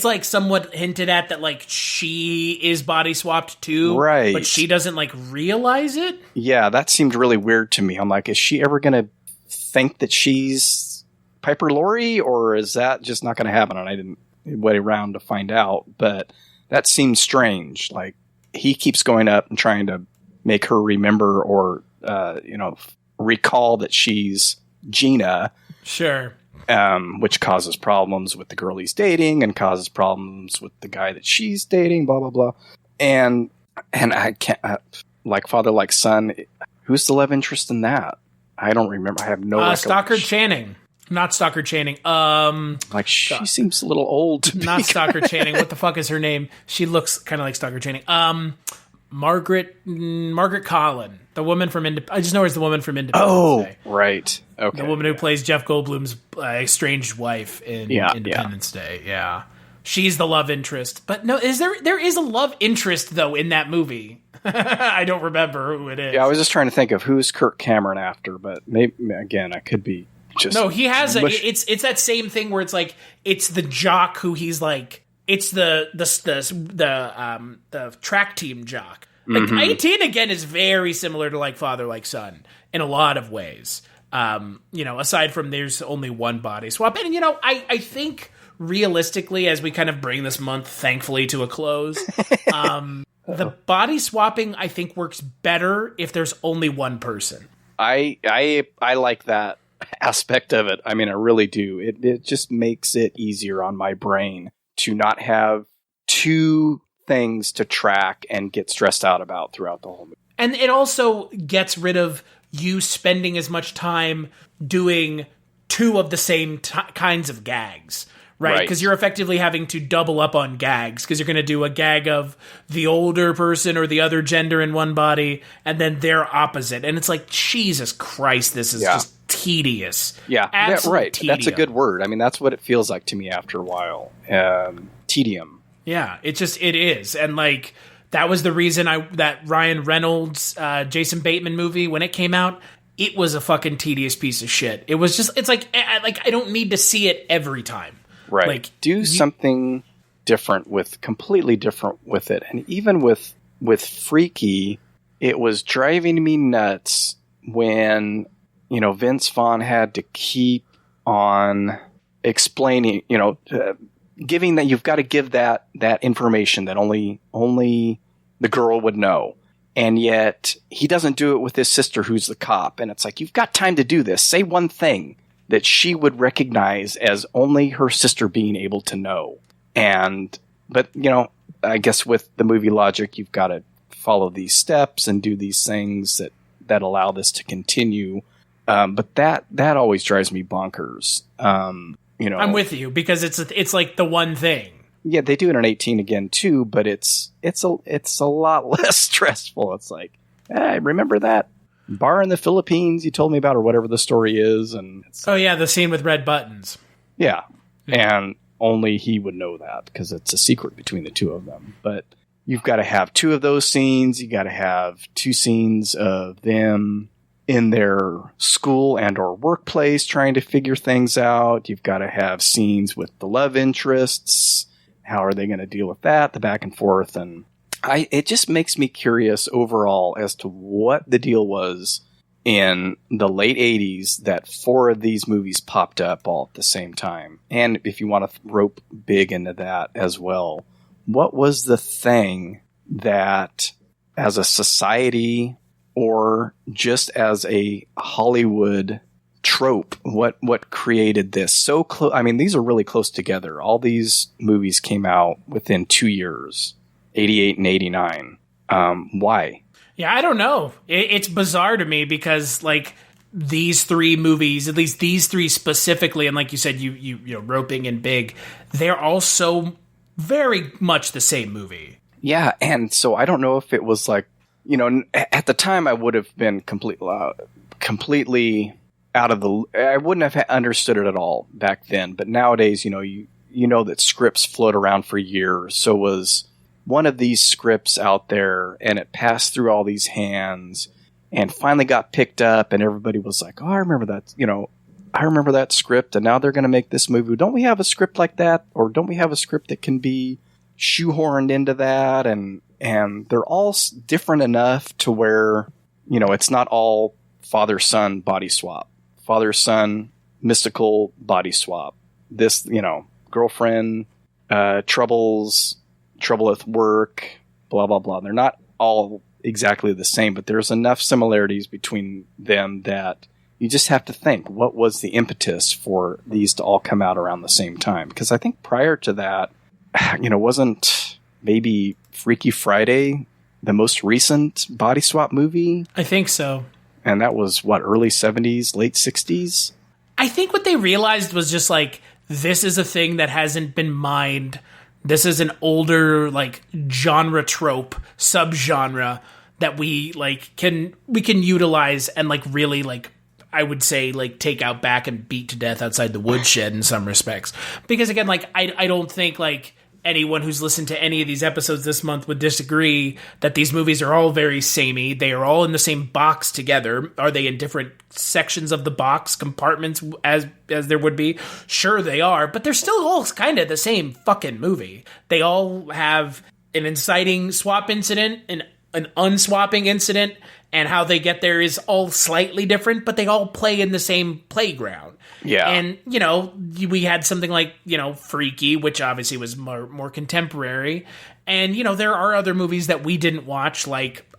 like somewhat hinted at that like she is body swapped too, right? But she doesn't like realize it. Yeah, that seemed really weird to me. I'm like, is she ever going to think that she's Piper Laurie, or is that just not going to happen? And I didn't wait around to find out, but that seems strange. Like he keeps going up and trying to make her remember or recall that she's Gina. Sure. Which causes problems with the girl he's dating and causes problems with the guy that she's dating, blah, blah, blah. And I can't, like Father, Like Son, who's the love interest in that? I don't remember. I have no recollection. Stockard Channing. Not Stockard Channing. She seems a little old to me. Not Stockard Channing. What the fuck is her name? She looks kind of like Stockard Channing. Margaret Collin, the woman from I just know her as the woman from Independence Day. Oh, right. Okay. The woman who plays Jeff Goldblum's estranged wife in Independence Day. Yeah. She's the love interest. But no, there is a love interest though in that movie. I don't remember who it is. Yeah, I was just trying to think of who's Kirk Cameron after, but maybe again, I could be just No, he has it's that same thing where it's like it's the jock who he's like it's the track team jock. Like 18 again is very similar to like Father Like Son in a lot of ways. Aside from there's only one body swap. And I think realistically, as we kind of bring this month thankfully to a close, the body swapping I think works better if there's only one person. I like that aspect of it. I mean, I really do. It just makes it easier on my brain to not have two things to track and get stressed out about throughout the whole movie. And it also gets rid of you spending as much time doing two of the same kinds of gags. Right, because you're effectively having to double up on gags, because you're going to do a gag of the older person or the other gender in one body, and then their opposite. And it's like, Jesus Christ, this is just tedious. Yeah, right. Tedium. That's a good word. I mean, that's what it feels like to me after a while. Tedium. Yeah, it is. And like, that was the reason that Ryan Reynolds, Jason Bateman movie, when it came out, it was a fucking tedious piece of shit. It was just, it's like I don't need to see it every time. Right. Like, do something completely different with it. And even with Freaky, it was driving me nuts when, Vince Vaughn had to keep on explaining, giving that you've got to give that information that only the girl would know. And yet he doesn't do it with his sister, who's the cop. And it's like, you've got time to do this. Say one thing that she would recognize as only her sister being able to know. But I guess with the movie logic, you've got to follow these steps and do these things that allow this to continue. But that always drives me bonkers. I'm with you, because it's like the one thing. Yeah, they do it in 18 again too, but it's a lot less stressful. It's like, remember that bar in the Philippines you told me about, or whatever the story is, and the scene with red buttons. Yeah, and only he would know that because it's a secret between the two of them. But you've got to have two of those scenes. You got to have two scenes of them in their school and or workplace trying to figure things out. You've got to have scenes with the love interests. How are they going to deal with that? The back and forth, and it just makes me curious overall as to what the deal was in the late 80s that 4 of these movies popped up all at the same time. And if you want to rope big into that as well, what was the thing that as a society or just as a Hollywood trope, what created this so close? I mean, these are really close together. All these movies came out within 2 years. 88 and 89. Why? Yeah, I don't know. It's bizarre to me because, like, these 3 movies, at least these 3 specifically, and like you said, you roping in big, they're all so very much the same movie. Yeah, and so I don't know if it was like, at the time I would have been completely out of the... I wouldn't have understood it at all back then, but nowadays, you know that scripts float around for years, so was one of these scripts out there, and it passed through all these hands and finally got picked up, and everybody was like, oh, I remember that script, and now they're going to make this movie. Don't we have a script like that? Or don't we have a script that can be shoehorned into that? And they're all different enough to where, it's not all father-son body swap. Father-son mystical body swap. This, girlfriend, trouble with work, blah, blah, blah. They're not all exactly the same, but there's enough similarities between them that you just have to think, what was the impetus for these to all come out around the same time? Because I think prior to that, wasn't maybe Freaky Friday the most recent body swap movie? I think so. And that was, early 70s, late 60s? I think what they realized was just like, this is a thing that hasn't been mined. This is an older, like, genre trope, subgenre that we can utilize and, like, really, like, I would say, like, take out back and beat to death outside the woodshed in some respects. Because, again, like, I don't think, like, anyone who's listened to any of these episodes this month would disagree that these movies are all very samey. They are all in the same box together. Are they in different sections of the box, compartments, as there would be? Sure they are, but they're still all kind of the same fucking movie. They all have an inciting swap incident, an unswapping incident, and how they get there is all slightly different, but they all play in the same playground. Yeah. And, we had something like, Freaky, which obviously was more contemporary. And, there are other movies that we didn't watch, like,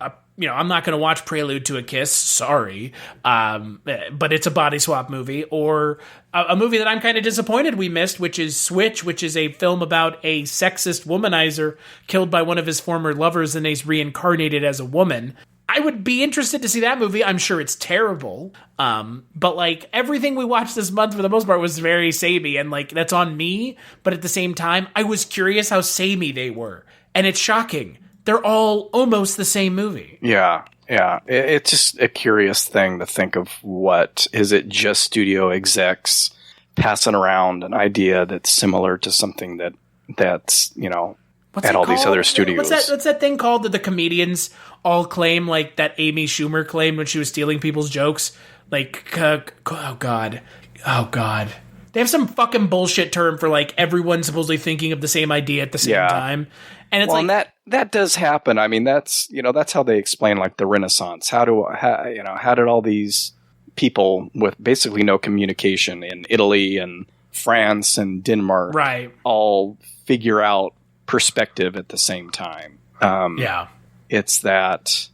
I'm not going to watch Prelude to a Kiss, sorry, but it's a body swap movie, or a movie that I'm kind of disappointed we missed, which is Switch, which is a film about a sexist womanizer killed by one of his former lovers and he's reincarnated as a woman. I would be interested to see that movie. I'm sure it's terrible. But like everything we watched this month for the most part was very samey, and like that's on me. But at the same time, I was curious how samey they were. And it's shocking. They're all almost the same movie. Yeah. It's just a curious thing to think of. What is it? Just studio execs passing around an idea that's similar to something that's at all these other studios. What's that thing called that the comedians all claim, like that Amy Schumer claimed when she was stealing people's jokes? Like, oh God. They have some fucking bullshit term for like everyone supposedly thinking of the same idea at the same time. And it's and that does happen. I mean, that's how they explain like the Renaissance. How did all these people with basically no communication in Italy and France and Denmark all figure out perspective at the same time? It's that,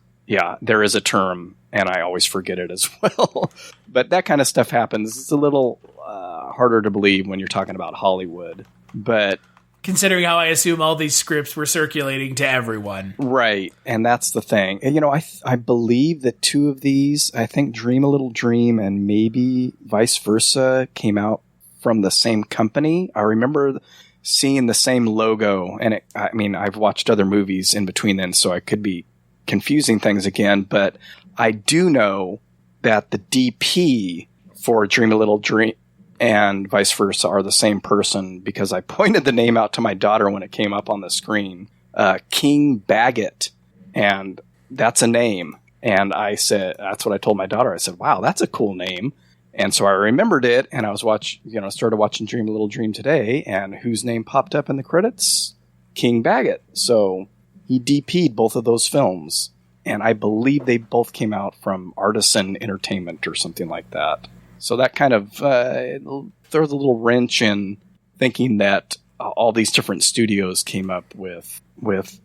there is a term, and I always forget it as well. But that kind of stuff happens. It's a little harder to believe when you're talking about Hollywood. But considering how I assume all these scripts were circulating to everyone. Right, and that's the thing. And, I believe that two of these, I think Dream a Little Dream and maybe Vice Versa, came out from the same company. I remember seeing the same logo, and I've watched other movies in between then, so I could be confusing things again, but I do know that the DP for Dream a Little Dream and Vice Versa are the same person, because I pointed the name out to my daughter when it came up on the screen, King Baggett, and that's a name. And I said, that's what I told my daughter. I said, wow, that's a cool name. And so I remembered it, and I was started watching Dream a Little Dream today, and whose name popped up in the credits? King Baggett. So he DP'd both of those films, and I believe they both came out from Artisan Entertainment or something like that. So that kind of throws a little wrench in thinking that all these different studios came up with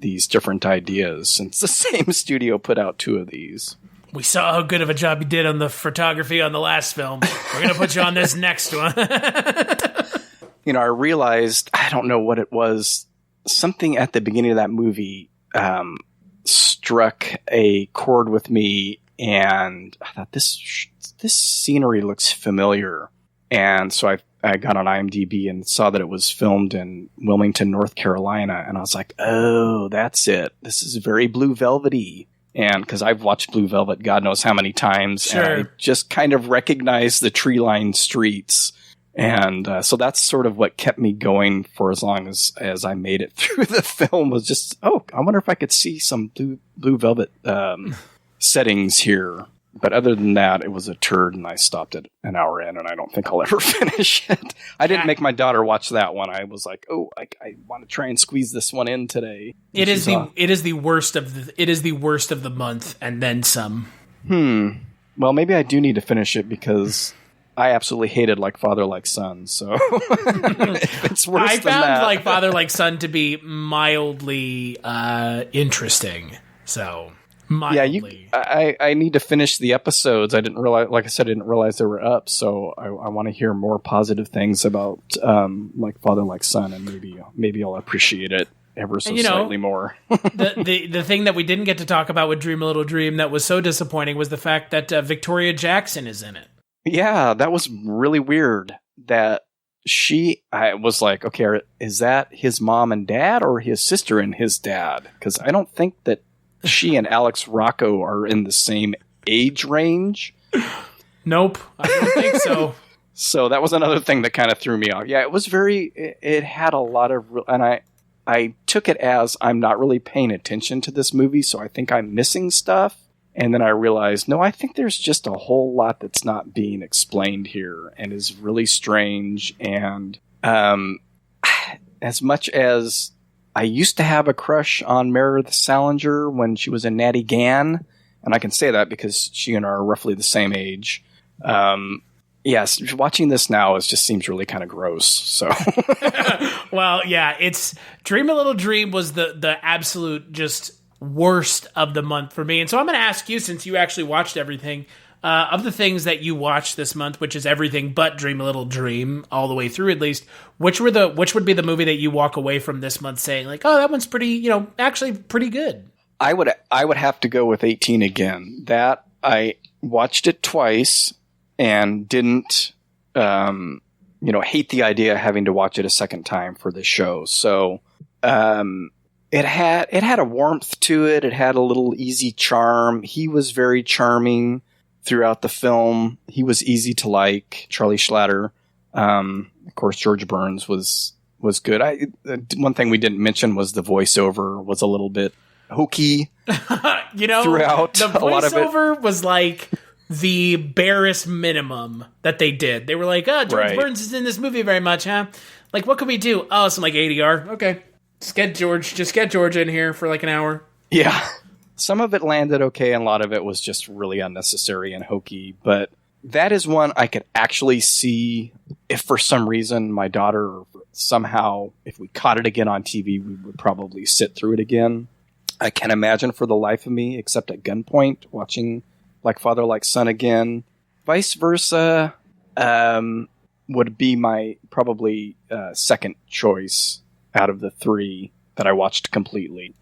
these different ideas, since the same studio put out two of these. We saw how good of a job you did on the photography on the last film. We're going to put you on this next one. I realized, I don't know what it was, something at the beginning of that movie struck a chord with me, and I thought, this scenery looks familiar. And so I got on IMDb and saw that it was filmed in Wilmington, North Carolina, and I was like, oh, that's it. This is very Blue Velvet-y. And because I've watched Blue Velvet God knows how many times, sure. And I just kind of recognized the tree-lined streets. And so that's sort of what kept me going for as long as I made it through the film, was just, I wonder if I could see some Blue Velvet settings here. But other than that, it was a turd, and I stopped at an hour in, and I don't think I'll ever finish it. I didn't make my daughter watch that one. I was like, I want to try and squeeze this one in today. It is the worst of the month, and then some. Well, maybe I do need to finish it, because I absolutely hated Like Father, Like Son. So it's worse I than found that. Like Father, Like Son to be mildly interesting. So. Mildly. Yeah, I need to finish the episodes. I didn't realize they were up, so I want to hear more positive things about Like Father, Like Son, and maybe I'll appreciate it ever so slightly more. the thing that we didn't get to talk about with Dream a Little Dream that was so disappointing was the fact that Victoria Jackson is in it. Yeah, that was really weird. That I was like, okay, is that his mom and dad, or his sister and his dad? Because I don't think that she and Alex Rocco are in the same age range. Nope, I don't think so. So that was another thing that kind of threw me off. Yeah, it was it had a lot of, and I took it as I'm not really paying attention to this movie, so I think I'm missing stuff. And then I realized, no, I think there's just a whole lot that's not being explained here and is really strange. And as much as I used to have a crush on Meredith Salinger when she was in Natty Gann, and I can say that because she and I are roughly the same age. Yes, watching this now just seems really kind of gross. So, well, yeah, it's Dream a Little Dream was the absolute just worst of the month for me. And so I'm going to ask you, since you actually watched everything, of the things that you watched this month, which is everything but Dream a Little Dream, all the way through at least, which would be the movie that you walk away from this month saying like, oh, that one's pretty, actually pretty good? I would have to go with 18 Again. That I watched it twice and didn't, hate the idea of having to watch it a second time for this show. So, it had a warmth to it. It had a little easy charm. He was very charming throughout the film. He was easy to like. Charlie Schlatter. Of course, George Burns was good. One thing we didn't mention was the voiceover was a little bit hokey. Throughout the voiceover was like the barest minimum that they did. They were like, George Burns is in this movie very much, huh? Like, what can we do? Oh, some like ADR. Okay. Just get George in here for like an hour. Yeah. Some of it landed okay, and a lot of it was just really unnecessary and hokey. But that is one I could actually see if for some reason my daughter somehow, if we caught it again on TV, we would probably sit through it again. I can't imagine for the life of me, except at gunpoint, watching Like Father, Like Son again. Vice versa would be my probably second choice out of the three that I watched completely.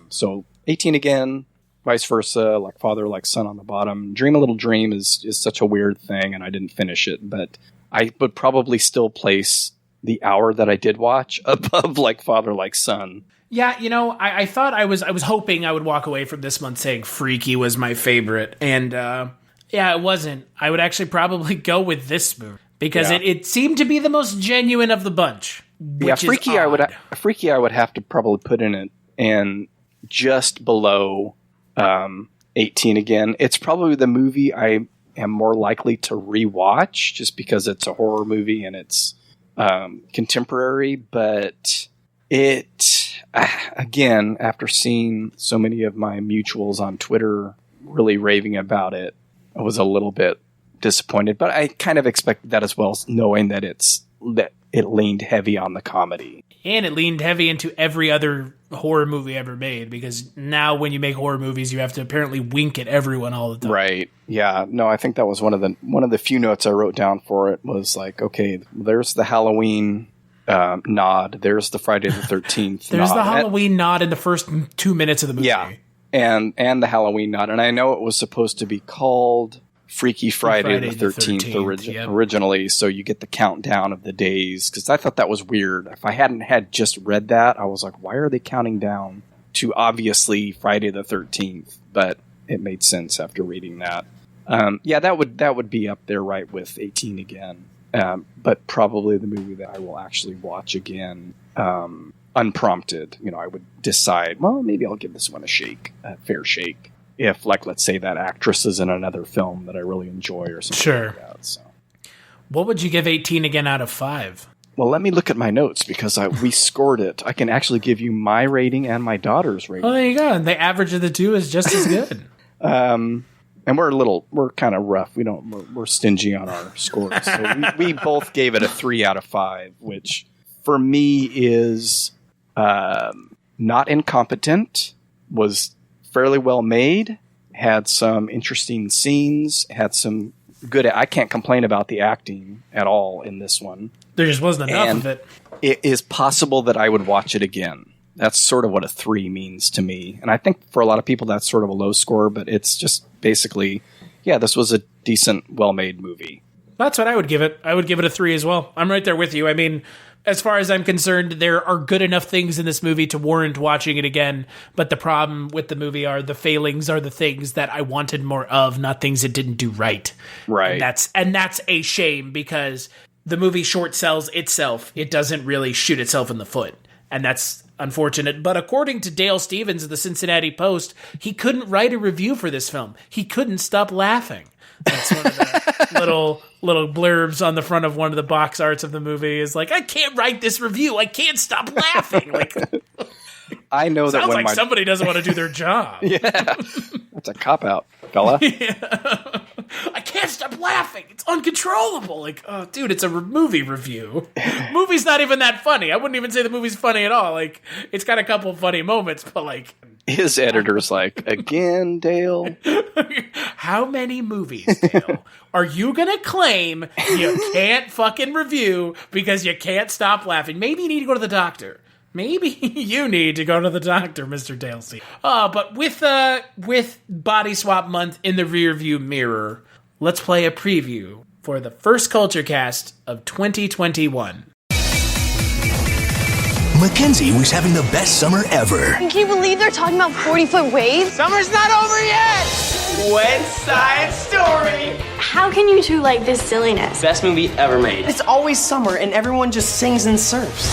So 18 Again, Vice Versa, Like Father, Like Son on the bottom. Dream a Little Dream is such a weird thing, and I didn't finish it, but I would probably still place the hour that I did watch above Like Father, Like Son. Yeah, I thought I was hoping I would walk away from this month saying Freaky was my favorite, and it wasn't. I would actually probably go with this movie because it seemed to be the most genuine of the bunch. Freaky I would have to probably put in just below 18 Again. It's probably the movie I am more likely to rewatch just because it's a horror movie and it's contemporary, but it again, after seeing so many of my mutuals on Twitter really raving about it, I was a little bit disappointed, but I kind of expected that as well, knowing that it leaned heavy on the comedy. And it leaned heavy into every other horror movie ever made, because now when you make horror movies, you have to apparently wink at everyone all the time. Right. Yeah. No, I think that was one of the few notes I wrote down for it was like, okay, there's the Halloween nod. There's the Friday the 13th There's the Halloween nod in the first 2 minutes of the movie. Yeah. And the Halloween nod. And I know it was supposed to be called Freaky Friday the 13th originally, so you get the countdown of the days, because I thought that was weird. If I hadn't had just read that, I was like, why are they counting down to obviously Friday the 13th? But it made sense after reading that. That would be up there right with 18 Again, but probably the movie that I will actually watch again unprompted. I would decide, well, maybe I'll give this one a fair shake. If, like, let's say that actress is in another film that I really enjoy or something like that. So. What would you give 18 Again out of 5? Well, let me look at my notes because we scored it. I can actually give you my rating and my daughter's rating. Oh, there you go. And the average of the two is just as good. And we're kind of rough. We're stingy on our scores. So we both gave it a 3 out of 5, which for me is not incompetent, was fairly well made, had some interesting scenes, had some good... I can't complain about the acting at all in this one. There just wasn't enough of it. It is possible that I would watch it again. That's sort of what a 3 means to me. And I think for a lot of people that's sort of a low score, but it's just basically, this was a decent, well-made movie. That's what I would give it. I would give it a 3 as well. I'm right there with you. I mean, as far as I'm concerned, there are good enough things in this movie to warrant watching it again, but the problem with the movie are the failings are the things that I wanted more of, not things it didn't do right. Right. And that's a shame, because the movie short sells itself. It doesn't really shoot itself in the foot, and that's unfortunate. But according to Dale Stevens of the Cincinnati Post, he couldn't write a review for this film. He couldn't stop laughing. That's one of the little blurbs on the front of one of the box arts of the movie is like, I can't write this review. I can't stop laughing. Like, I know that sounds when like somebody doesn't want to do their job. Yeah, that's a cop-out, fella. Yeah. I can't stop laughing. It's uncontrollable. Like, oh, dude, it's a movie review. Movie's not even that funny. I wouldn't even say the movie's funny at all. Like, it's got a couple funny moments, but like, His editor's like, again, Dale? How many movies, Dale, are you going to claim you can't fucking review because you can't stop laughing? Maybe you need to go to the doctor. Maybe you need to go to the doctor, Mr. Dale C. But with Body Swap Month in the rearview mirror, let's play a preview for the first Culture Cast of 2021. Mackenzie was having the best summer ever. Can you believe they're talking about 40-foot waves? Summer's not over yet! West Side Story! How can you two like this silliness? Best movie ever made. It's always summer and everyone just sings and surfs.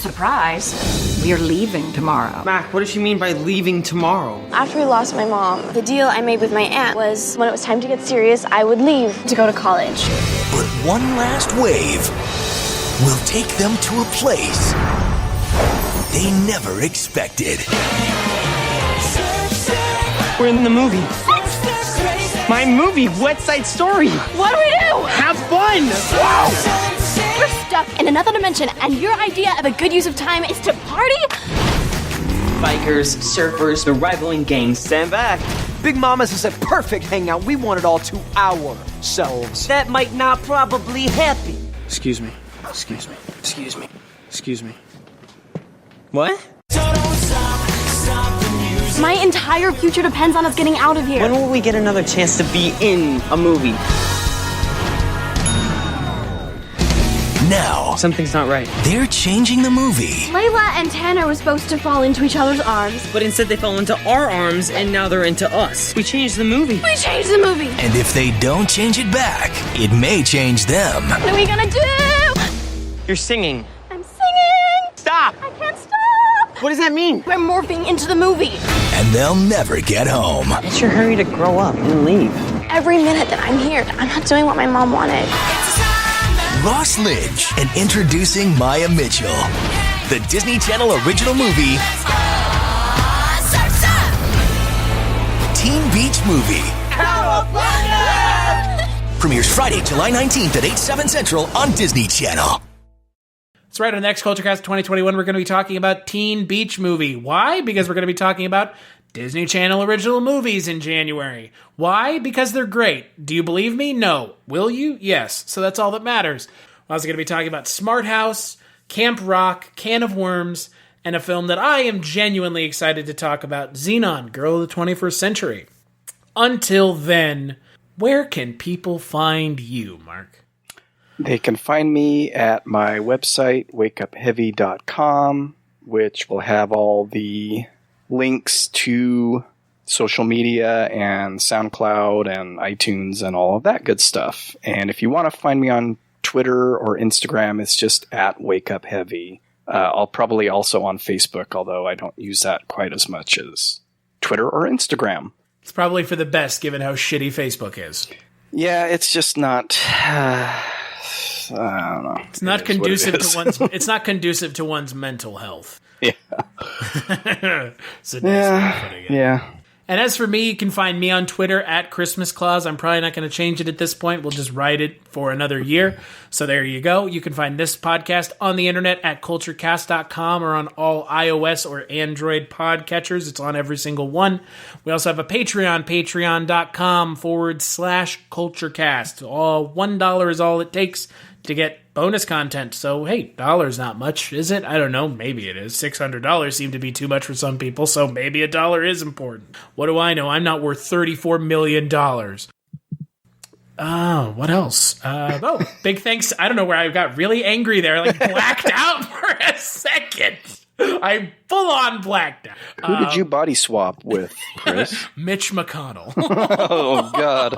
Surprise. We're leaving tomorrow. Mac, what does she mean by leaving tomorrow? After we lost my mom, the deal I made with my aunt was when it was time to get serious, I would leave to go to college. But one last wave will take them to a place they never expected. We're in the movie. My movie, West Side Story. What do we do? Have fun! Wow! We're stuck in another dimension, and your idea of a good use of time is to party? Bikers, surfers, the rivaling gangs. Stand back. Big Mama's is a perfect hangout. We want it all to ourselves. That might not probably happen. Excuse me. Excuse me. Excuse me. Excuse me. What? My entire future depends on us getting out of here. When will we get another chance to be in a movie? Now, Something's not right. they're changing the movie. Layla and Tanner were supposed to fall into each other's arms. But instead they fell into our arms and now they're into us. We changed the movie. We changed the movie. And if they don't change it back, it may change them. What are we gonna do? You're singing. I'm singing. Stop! I can't stop. What does that mean? We're morphing into the movie. And they'll never get home. It's your hurry to grow up and leave. Every minute that I'm here, I'm not doing what my mom wanted. Ross Lidge and introducing Maya Mitchell. The Disney Channel original movie, Teen Beach Movie. Premieres Friday, July 19th at 8, 7 Central on Disney Channel. That's right, on the next CultureCast 2021, we're going to be talking about Teen Beach Movie. Why? Because we're going to be talking about Disney Channel original movies in January. Why? Because they're great. Do you believe me? No. Will you? Yes. So that's all that matters. We're also going to be talking about Smart House, Camp Rock, Can of Worms, and a film that I am genuinely excited to talk about, Xenon, Girl of the 21st Century. Until then, where can people find you, Mark? They can find me at my website, wakeupheavy.com, which will have all the links to social media and SoundCloud and iTunes and all of that good stuff. And if you want to find me on Twitter or Instagram, it's just at wakeupheavy. I'll probably also on Facebook, although I don't use that quite as much as Twitter or Instagram. It's probably for the best, given how shitty Facebook is. Yeah, it's just not... I don't know. It's not conducive to one's. It's not conducive to one's mental health. Yeah. It's a nice way of putting it. Yeah. And as for me, you can find me on Twitter at Christmas Claus. I'm probably not going to change it at this point. We'll just write it for another year. So there you go. You can find this podcast on the internet at culturecast.com or on all iOS or Android podcatchers. It's on every single one. We also have a Patreon, patreon.com/culturecast. $1 is all it takes to get bonus content. So, hey, $1's not much, is it? I don't know. Maybe it is. $600 seemed to be too much for some people, so maybe $1 is important. What do I know? I'm not worth $34 million. What else? Big thanks. I don't know where I got really angry there, like blacked out for a second. I full on blacked out. Who did you body swap with, Chris? Mitch McConnell. Oh, God.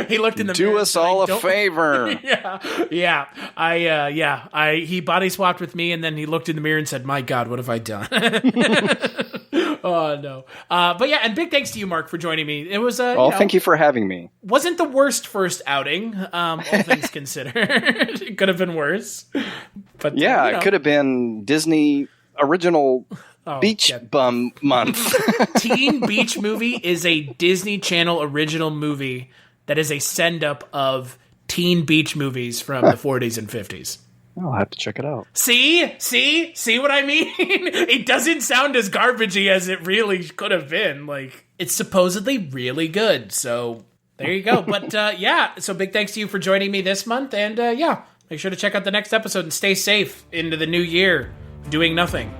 He looked in the mirror. Do us all a favor. He body swapped with me, and then he looked in the mirror and said, "My God, what have I done?" Oh, no. But yeah, and big thanks to you, Mark, for joining me. It was, thank you for having me. Wasn't the worst first outing, all things considered. It could have been worse. But yeah, it could have been Disney original Beach Bum Month. Teen Beach Movie is a Disney Channel original movie that is a send-up of teen beach movies from the 40s and 50s. I'll have to check it out. See what I mean? It doesn't sound as garbagey as it really could have been. Like, it's supposedly really good. So there you go. But so big thanks to you for joining me this month. And make sure to check out the next episode and stay safe into the new year doing nothing.